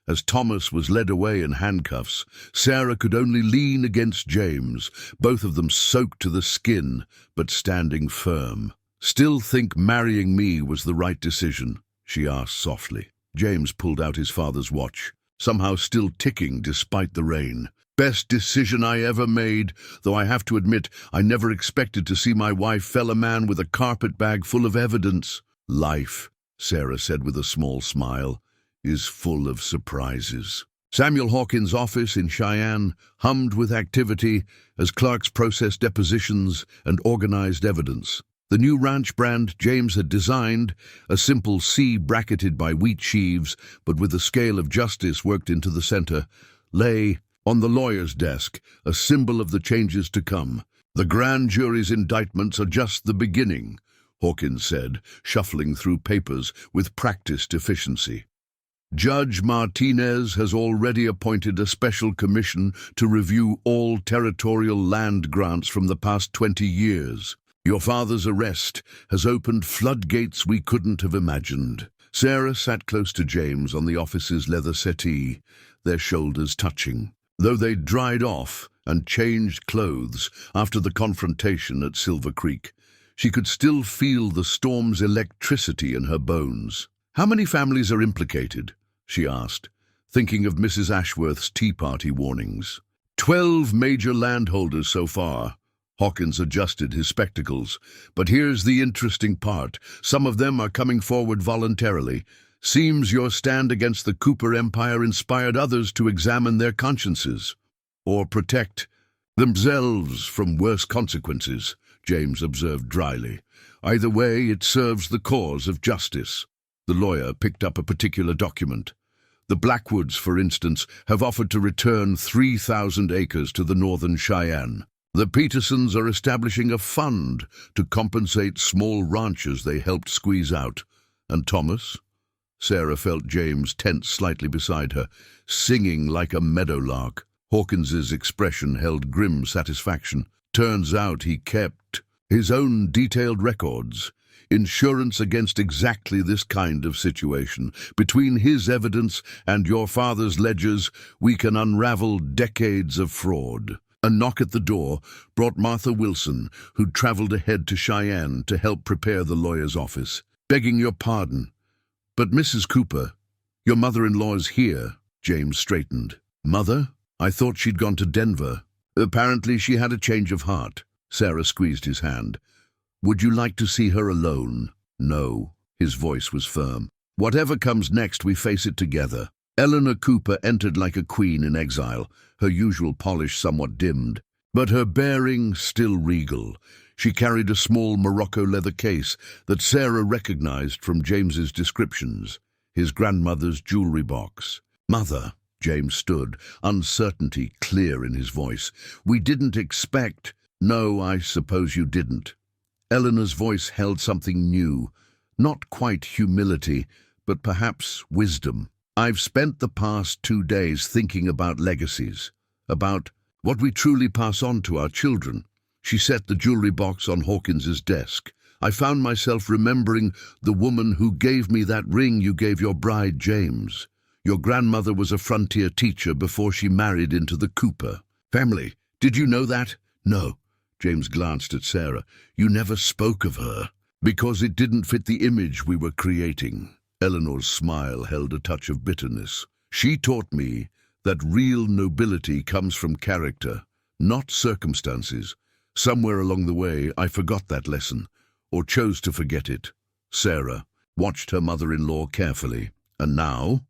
as Thomas was led away in handcuffs, Sarah could only lean against James, both of them soaked to the skin, but standing firm. "Still think marrying me was the right decision?" she asked softly. James pulled out his father's watch, somehow still ticking despite the rain. "Best decision I ever made, though I have to admit I never expected to see my wife fell a man with a carpetbag full of evidence." "Life," Sarah said with a small smile, "is full of surprises." Samuel Hawkins' office in Cheyenne hummed with activity as clerks processed depositions and organized evidence. The new ranch brand James had designed, a simple C bracketed by wheat sheaves, but with a scale of justice worked into the center, lay on the lawyer's desk, a symbol of the changes to come. "The grand jury's indictments are just the beginning," Hawkins said, shuffling through papers with practiced efficiency. "Judge Martinez has already appointed a special commission to review all territorial land grants from the past 20 years. Your father's arrest has opened floodgates we couldn't have imagined." Sarah sat close to James on the office's leather settee, their shoulders touching. Though they'd dried off and changed clothes after the confrontation at Silver Creek, she could still feel the storm's electricity in her bones. "How many families are implicated?" she asked, thinking of Mrs. Ashworth's Tea Party warnings. 12 major landholders so far." Hawkins adjusted his spectacles. "But here's the interesting part. Some of them are coming forward voluntarily. Seems your stand against the Cooper Empire inspired others to examine their consciences, or protect themselves from worse consequences," James observed dryly. "Either way, it serves the cause of justice." The lawyer picked up a particular document. "The Blackwoods, for instance, have offered to return 3,000 acres to the Northern Cheyenne. The Petersons are establishing a fund to compensate small ranchers they helped squeeze out. And Thomas?" Sarah felt James tense slightly beside her, singing like a meadowlark. Hawkins's expression held grim satisfaction. "Turns out he kept his own detailed records. Insurance against exactly this kind of situation. Between his evidence and your father's ledgers, we can unravel decades of fraud." A knock at the door brought Martha Wilson, who'd traveled ahead to Cheyenne to help prepare the lawyer's office. "Begging your pardon, but Mrs. Cooper, your mother-in-law's here." James straightened. "Mother? I thought she'd gone to Denver." "Apparently she had a change of heart." Sarah squeezed his hand. "Would you like to see her alone?" "No." His voice was firm. "Whatever comes next, we face it together." Eleanor Cooper entered like a queen in exile, her usual polish somewhat dimmed, but her bearing still regal. She carried a small Morocco leather case that Sarah recognized from James's descriptions, his grandmother's jewelry box. "Mother," James stood, uncertainty clear in his voice, "we didn't expect—" "No, I suppose you didn't." Eleanor's voice held something new, not quite humility, but perhaps wisdom. "I've spent the past 2 days thinking about legacies, about what we truly pass on to our children. She set the jewelry box on Hawkins's desk. I found myself remembering the woman who gave me that ring you gave your bride, James. Your grandmother was a frontier teacher before she married into the Cooper family. Did you know that? No. James glanced at Sarah. You never spoke of her. Because it didn't fit the image we were creating. Eleanor's smile held a touch of bitterness. She taught me that real nobility comes from character, not circumstances. Somewhere along the way, I forgot that lesson, or chose to forget it. Sarah watched her mother-in-law carefully. And now,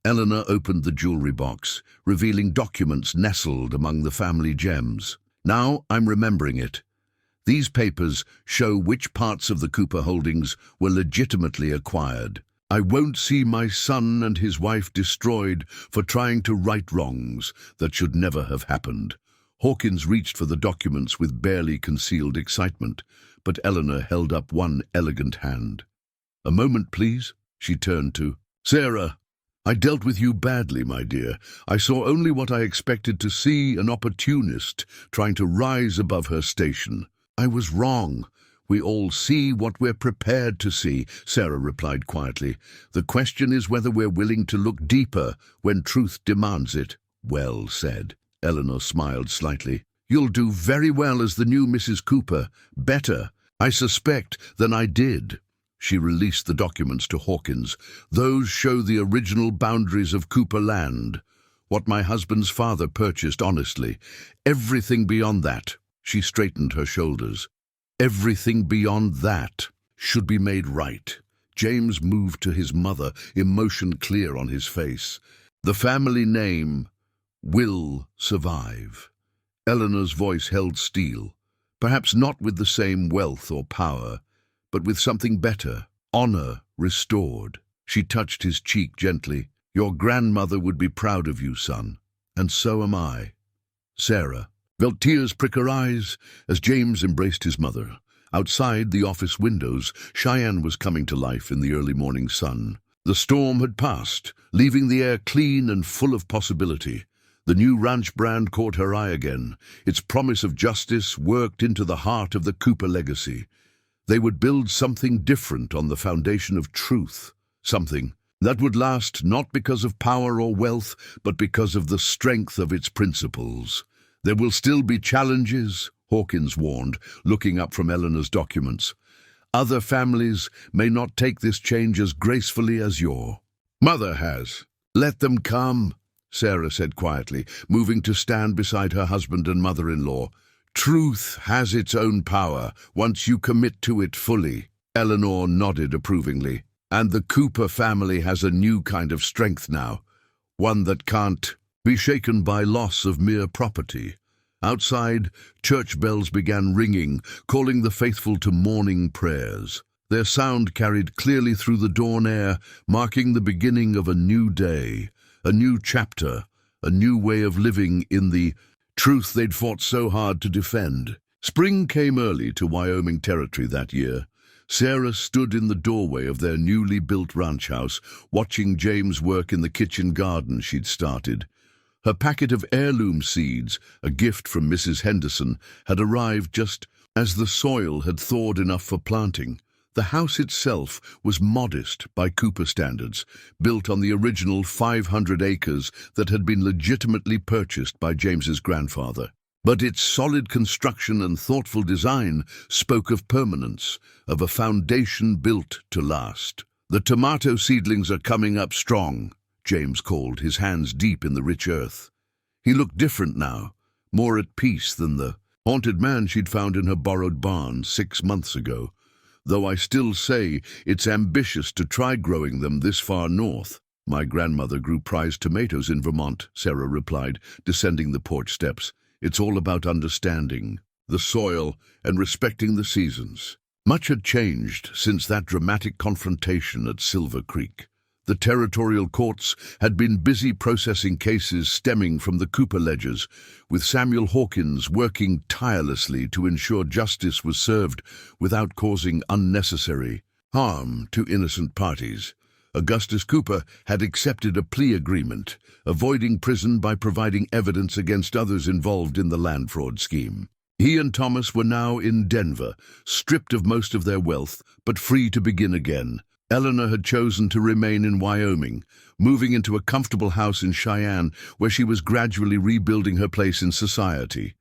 Eleanor opened the jewelry box, revealing documents nestled among the family gems. Now I'm remembering it. These papers show which parts of the Cooper holdings were legitimately acquired. I won't see my son and his wife destroyed for trying to right wrongs that should never have happened. Hawkins reached for the documents with barely concealed excitement, but Eleanor held up one elegant hand. A moment, please. She turned to Sarah. I dealt with you badly, my dear. I saw only what I expected to see, an opportunist trying to rise above her station. I was wrong. We all see what we're prepared to see, Sarah replied quietly. The question is whether we're willing to look deeper when truth demands it. Well said. Eleanor smiled slightly. You'll do very well as the new Mrs. Cooper. Better, I suspect, than I did. She released the documents to Hawkins. Those show the original boundaries of Cooper land. What my husband's father purchased honestly. Everything beyond that. She straightened her shoulders. Everything beyond that should be made right. James moved to his mother, emotion clear on his face. The family name will survive. Eleanor's voice held steel, perhaps not with the same wealth or power, but with something better, honor restored. She touched his cheek gently. Your grandmother would be proud of you, son, and so am I. Sarah felt tears prick her eyes as James embraced his mother. Outside the office windows, Cheyenne was coming to life in the early morning sun. The storm had passed, leaving the air clean and full of possibility. The new ranch brand caught her eye again. Its promise of justice worked into the heart of the Cooper legacy. They would build something different on the foundation of truth, something that would last not because of power or wealth, but because of the strength of its principles. There will still be challenges, Hawkins warned, looking up from Eleanor's documents. Other families may not take this change as gracefully as your mother has. Let them come, Sarah said quietly, moving to stand beside her husband and mother-in-law. Truth has its own power once you commit to it fully. Eleanor nodded approvingly. And the Cooper family has a new kind of strength now, one that can't be shaken by loss of mere property. Outside, church bells began ringing, calling the faithful to morning prayers. Their sound carried clearly through the dawn air, marking the beginning of a new day, a new chapter, a new way of living in the truth they'd fought so hard to defend. Spring came early to Wyoming Territory that year. Sarah stood in the doorway of their newly built ranch house, watching James work in the kitchen garden she'd started. Her packet of heirloom seeds, a gift from Mrs. Henderson, had arrived just as the soil had thawed enough for planting. The house itself was modest by Cooper standards, built on the original 500 acres that had been legitimately purchased by James's grandfather. But its solid construction and thoughtful design spoke of permanence, of a foundation built to last. The tomato seedlings are coming up strong, James called, his hands deep in the rich earth. He looked different now, more at peace than the haunted man she'd found in her borrowed barn 6 months ago. Though I still say it's ambitious to try growing them this far north. My grandmother grew prized tomatoes in Vermont, Sarah replied, descending the porch steps. It's all about understanding the soil and respecting the seasons. Much had changed since that dramatic confrontation at Silver Creek. The territorial courts had been busy processing cases stemming from the Cooper ledgers, with Samuel Hawkins working tirelessly to ensure justice was served without causing unnecessary harm to innocent parties. Augustus Cooper had accepted a plea agreement, avoiding prison by providing evidence against others involved in the land fraud scheme. He and Thomas were now in Denver, stripped of most of their wealth, but free to begin again. Eleanor had chosen to remain in Wyoming, moving into a comfortable house in Cheyenne, where she was gradually rebuilding her place in society.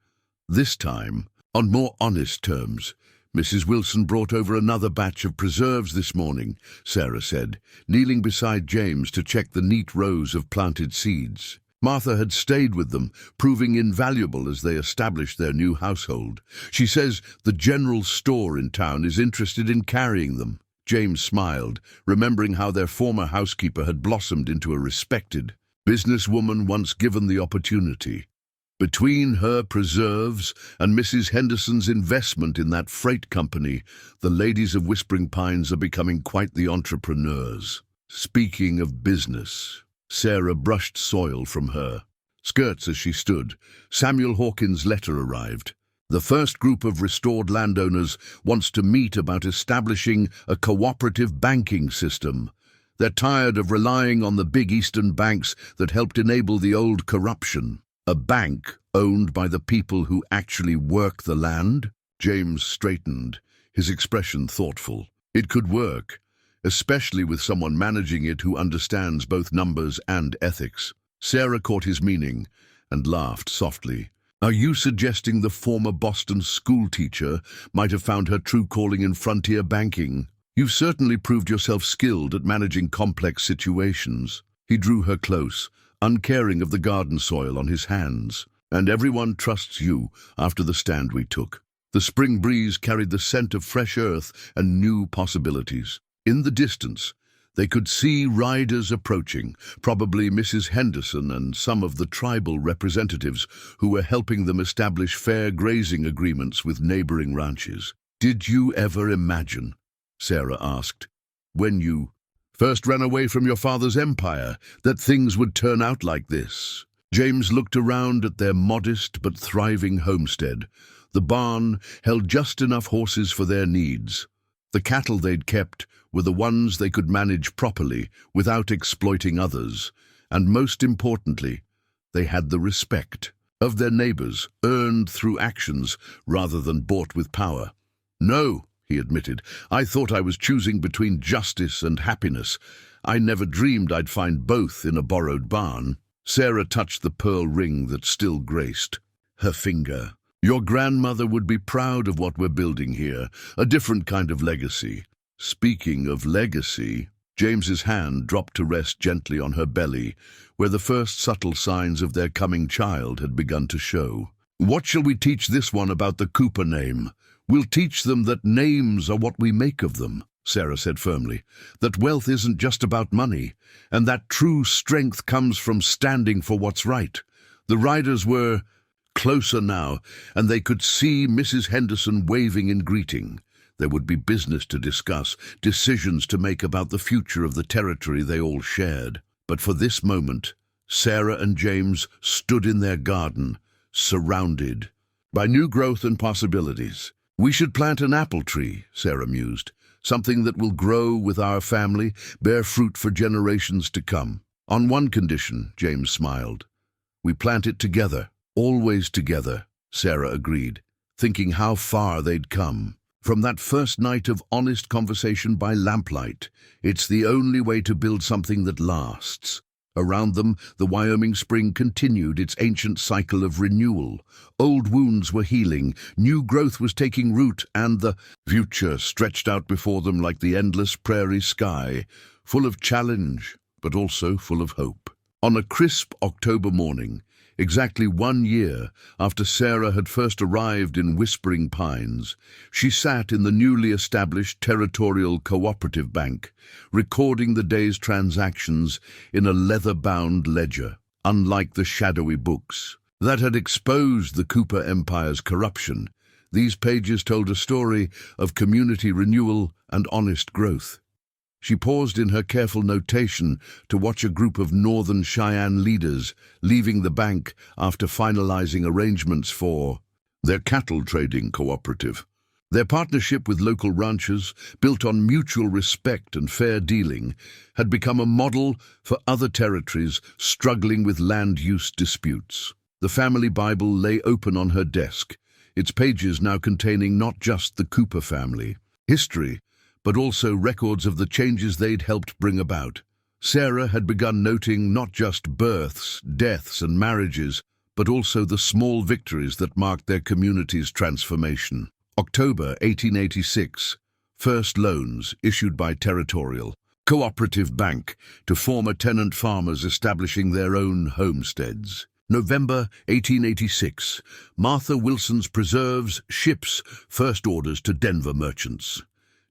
This time, on more honest terms. "Mrs. Wilson brought over another batch of preserves this morning," Sarah said, kneeling beside James to check the neat rows of planted seeds. Martha had stayed with them, proving invaluable as they established their new household. "She says the general store in town is interested in carrying them." James smiled, remembering how their former housekeeper had blossomed into a respected businesswoman once given the opportunity. Between her preserves and Mrs. Henderson's investment in that freight company, the ladies of Whispering Pines are becoming quite the entrepreneurs. Speaking of business, Sarah brushed soil from her skirts as she stood. Samuel Hawkins' letter arrived. The first group of restored landowners wants to meet about establishing a cooperative banking system. They're tired of relying on the big eastern banks that helped enable the old corruption. A bank owned by the people who actually work the land? James straightened, his expression thoughtful. It could work, especially with someone managing it who understands both numbers and ethics. Sarah caught his meaning and laughed softly. "Are you suggesting the former Boston school teacher might have found her true calling in frontier banking? You've certainly proved yourself skilled at managing complex situations." He drew her close, uncaring of the garden soil on his hands. "And everyone trusts you after the stand we took." The spring breeze carried the scent of fresh earth and new possibilities. In the distance, they could see riders approaching, probably Mrs. Henderson and some of the tribal representatives who were helping them establish fair grazing agreements with neighboring ranches. "Did you ever imagine," Sarah asked, "when you first ran away from your father's empire, that things would turn out like this?" James looked around at their modest but thriving homestead. The barn held just enough horses for their needs. The cattle they'd kept were the ones they could manage properly without exploiting others, and most importantly, they had the respect of their neighbors, earned through actions rather than bought with power. "No," he admitted, "I thought I was choosing between justice and happiness. I never dreamed I'd find both in a borrowed barn." Sarah touched the pearl ring that still graced her finger. "Your grandmother would be proud of what we're building here, a different kind of legacy." Speaking of legacy, James's hand dropped to rest gently on her belly, where the first subtle signs of their coming child had begun to show. "What shall we teach this one about the Cooper name?" "We'll teach them that names are what we make of them," Sarah said firmly, "that wealth isn't just about money, and that true strength comes from standing for what's right." The riders were closer now, and they could see Mrs. Henderson waving in greeting. There would be business to discuss, decisions to make about the future of the territory they all shared. But for this moment, Sarah and James stood in their garden, surrounded by new growth and possibilities. "We should plant an apple tree," Sarah mused, "something that will grow with our family, bear fruit for generations to come." "On one condition," James smiled. "We plant it together." "Always together," Sarah agreed, thinking how far they'd come. From that first night of honest conversation by lamplight, it's the only way to build something that lasts. Around them, the Wyoming spring continued its ancient cycle of renewal. Old wounds were healing, new growth was taking root, and the future stretched out before them like the endless prairie sky, full of challenge, but also full of hope. On a crisp October morning, exactly 1 year after Sarah had first arrived in Whispering Pines, she sat in the newly established Territorial Cooperative Bank, recording the day's transactions in a leather-bound ledger. Unlike the shadowy books that had exposed the Cooper Empire's corruption, these pages told a story of community renewal and honest growth. She paused in her careful notation to watch a group of Northern Cheyenne leaders leaving the bank after finalizing arrangements for their cattle trading cooperative. Their partnership with local ranchers, built on mutual respect and fair dealing, had become a model for other territories struggling with land use disputes. The family Bible lay open on her desk, its pages now containing not just the Cooper family history, but also records of the changes they'd helped bring about. Sarah had begun noting not just births, deaths, and marriages, but also the small victories that marked their community's transformation. October 1886, first loans issued by Territorial Cooperative Bank to former tenant farmers establishing their own homesteads. November 1886, Martha Wilson's Preserves ships first orders to Denver merchants.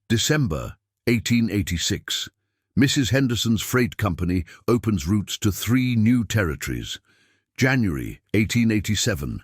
December 1886, Mrs. Henderson's Freight Company opens routes to 3 new territories. January 1887,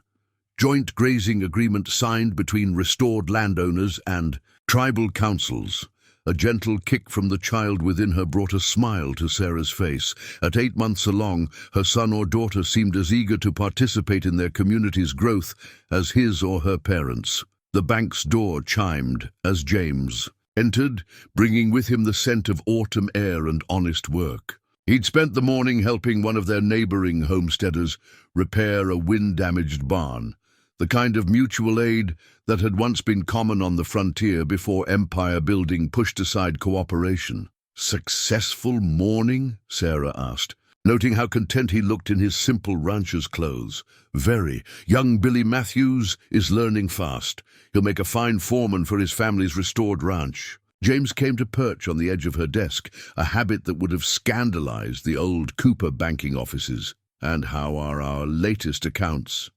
joint grazing agreement signed between restored landowners and tribal councils. A gentle kick from the child within her brought a smile to Sarah's face. At 8 months along, her son or daughter seemed as eager to participate in their community's growth as his or her parents. The bank's door chimed as James entered, bringing with him the scent of autumn air and honest work. He'd spent the morning helping one of their neighboring homesteaders repair a wind-damaged barn, the kind of mutual aid that had once been common on the frontier before empire building pushed aside cooperation. "Successful morning?" Sarah asked, noting how content he looked in his simple rancher's clothes. "Very. Young Billy Matthews is learning fast. He'll make a fine foreman for his family's restored ranch." James came to perch on the edge of her desk, a habit that would have scandalized the old Cooper banking offices. "And how are our latest accounts?"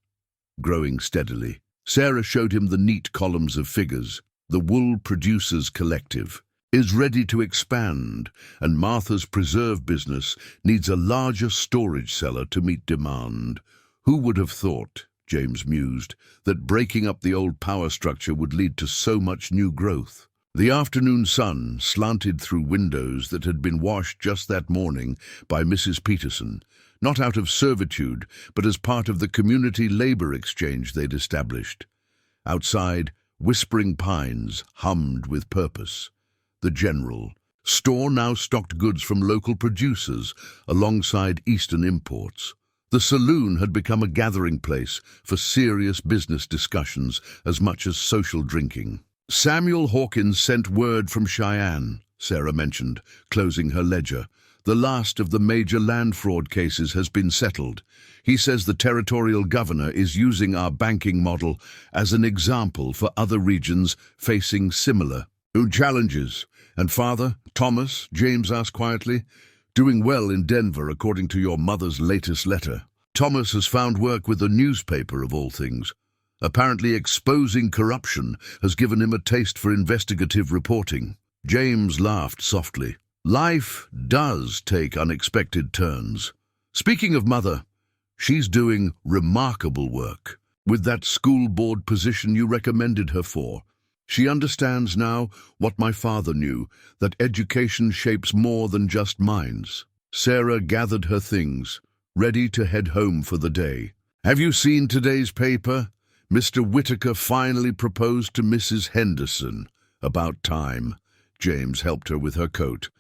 Growing steadily. Sarah showed him the neat columns of figures. The Wool Producers Collective is ready to expand, and Martha's preserve business needs a larger storage cellar to meet demand. Who would have thought, James mused, that breaking up the old power structure would lead to so much new growth? The afternoon sun slanted through windows that had been washed just that morning by Mrs. Peterson, not out of servitude, but as part of the community labor exchange they'd established. Outside, whispering pines hummed with purpose. The general store now stocked goods from local producers alongside Eastern imports. The saloon had become a gathering place for serious business discussions as much as social drinking. "Samuel Hawkins sent word from Cheyenne," Sarah mentioned, closing her ledger. "The last of the major land fraud cases has been settled. He says the territorial governor is using our banking model as an example for other regions facing similar challenges." "And father, Thomas?" James asked quietly. "Doing well in Denver, according to your mother's latest letter." "Thomas has found work with a newspaper, of all things. Apparently exposing corruption has given him a taste for investigative reporting." James laughed softly. "Life does take unexpected turns. Speaking of mother, she's doing remarkable work with that school board position you recommended her for. She understands now what my father knew, that education shapes more than just minds." Sarah gathered her things, ready to head home for the day. "Have you seen today's paper? Mr. Whitaker finally proposed to Mrs. Henderson." "About time." James helped her with her coat.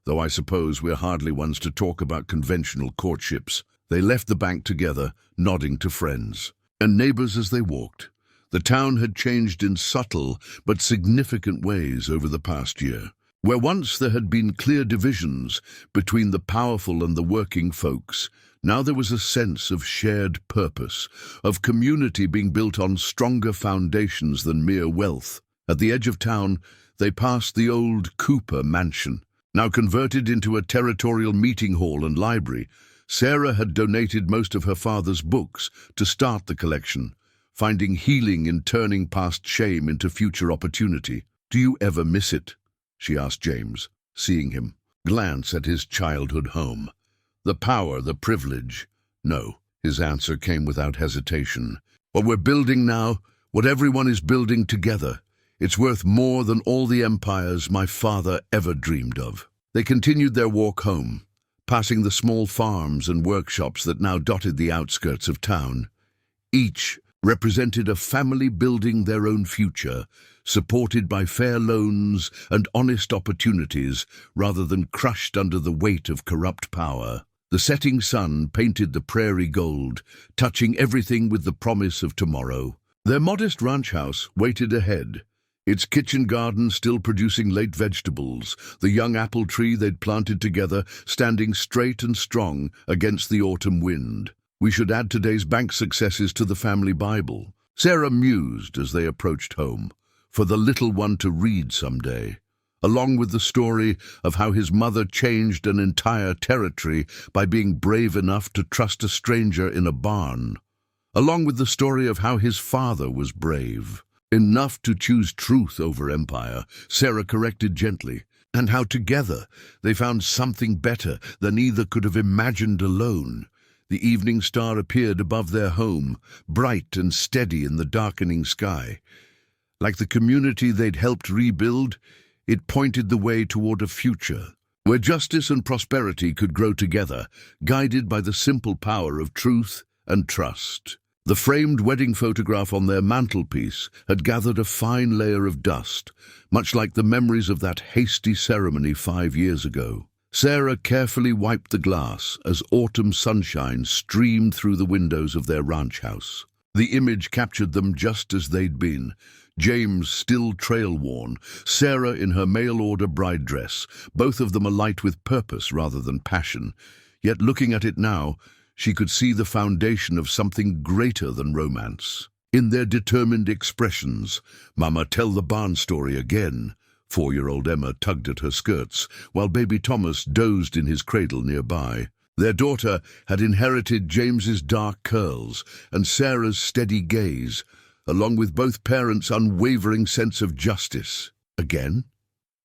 "Though I suppose we're hardly ones to talk about conventional courtships." They left the bank together, nodding to friends and neighbors as they walked. The town had changed in subtle but significant ways over the past year. Where once there had been clear divisions between the powerful and the working folks, now there was a sense of shared purpose, of community being built on stronger foundations than mere wealth. At the edge of town, they passed the old Cooper mansion, now converted into a territorial meeting hall and library. Sarah had donated most of her father's books to start the collection, finding healing in turning past shame into future opportunity. "Do you ever miss it?" she asked James, seeing him glance at his childhood home. "The power, the privilege?" "No." His answer came without hesitation. "What we're building now, what everyone is building together, it's worth more than all the empires my father ever dreamed of." They continued their walk home, passing the small farms and workshops that now dotted the outskirts of town. Each represented a family building their own future, supported by fair loans and honest opportunities rather than crushed under the weight of corrupt power. The setting sun painted the prairie gold, touching everything with the promise of tomorrow. Their modest ranch house waited ahead, its kitchen garden still producing late vegetables, the young apple tree they'd planted together standing straight and strong against the autumn wind. We should add today's bank successes to the family Bible, Sarah mused as they approached home, for the little one to read someday, along with the story of how his mother changed an entire territory by being brave enough to trust a stranger in a barn, along with the story of how his father was brave enough to choose truth over empire, Sarah corrected gently, and how together they found something better than either could have imagined alone. The evening star appeared above their home, bright and steady in the darkening sky. Like the community they'd helped rebuild, it pointed the way toward a future where justice and prosperity could grow together, guided by the simple power of truth and trust. The framed wedding photograph on their mantelpiece had gathered a fine layer of dust, much like the memories of that hasty ceremony 5 years ago. Sarah carefully wiped the glass as autumn sunshine streamed through the windows of their ranch house. The image captured them just as they'd been, James still trail-worn, Sarah in her mail-order bride dress, both of them alight with purpose rather than passion. Yet looking at it now, she could see the foundation of something greater than romance. In their determined expressions, "Mama, tell the barn story again." 4-year-old Emma tugged at her skirts, while baby Thomas dozed in his cradle nearby. Their daughter had inherited James's dark curls and Sarah's steady gaze, along with both parents' unwavering sense of justice. "Again?"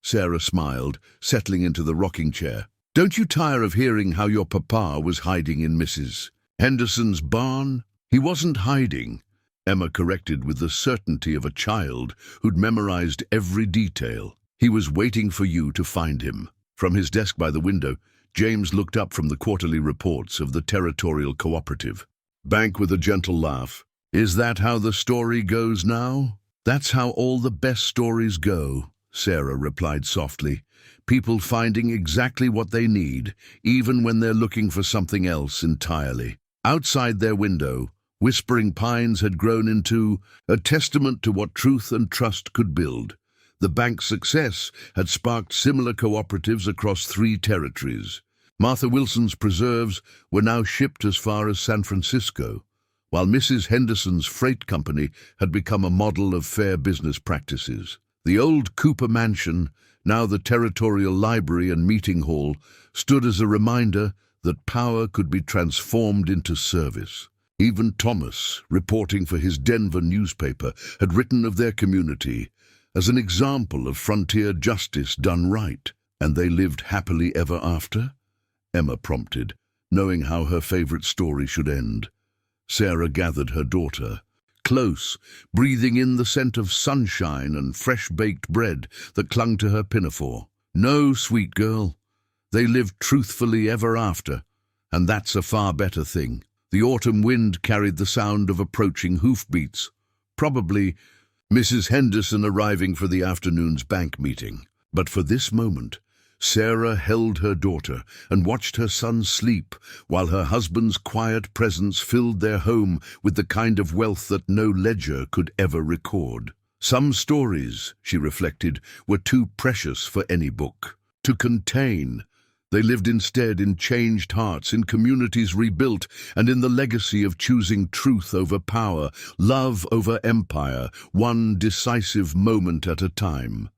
Sarah smiled, settling into the rocking chair. "Don't you tire of hearing how your papa was hiding in Mrs. Henderson's barn?" "He wasn't hiding," Emma corrected with the certainty of a child who'd memorized every detail. "He was waiting for you to find him." From his desk by the window, James looked up from the quarterly reports of the Territorial Cooperative. Bank with a gentle laugh. "Is that how the story goes now?" "That's how all the best stories go," Sarah replied softly. "People finding exactly what they need, even when they're looking for something else entirely." Outside their window, Whispering Pines had grown into a testament to what truth and trust could build. The bank's success had sparked similar cooperatives across 3 territories. Martha Wilson's preserves were now shipped as far as San Francisco, while Mrs. Henderson's freight company had become a model of fair business practices. The old Cooper Mansion, now the Territorial Library and Meeting Hall, stood as a reminder that power could be transformed into service. Even Thomas, reporting for his Denver newspaper, had written of their community as an example of frontier justice done right. "And they lived happily ever after?" Emma prompted, knowing how her favorite story should end. Sarah gathered her daughter, close, breathing in the scent of sunshine and fresh-baked bread that clung to her pinafore. "No, sweet girl. They lived truthfully ever after, and that's a far better thing." The autumn wind carried the sound of approaching hoofbeats, probably Mrs. Henderson arriving for the afternoon's bank meeting. But for this moment, Sarah held her daughter and watched her son sleep, while her husband's quiet presence filled their home with the kind of wealth that no ledger could ever record. Some stories, she reflected, were too precious for any book to contain. They lived instead in changed hearts, in communities rebuilt, and in the legacy of choosing truth over power, love over empire, one decisive moment at a time.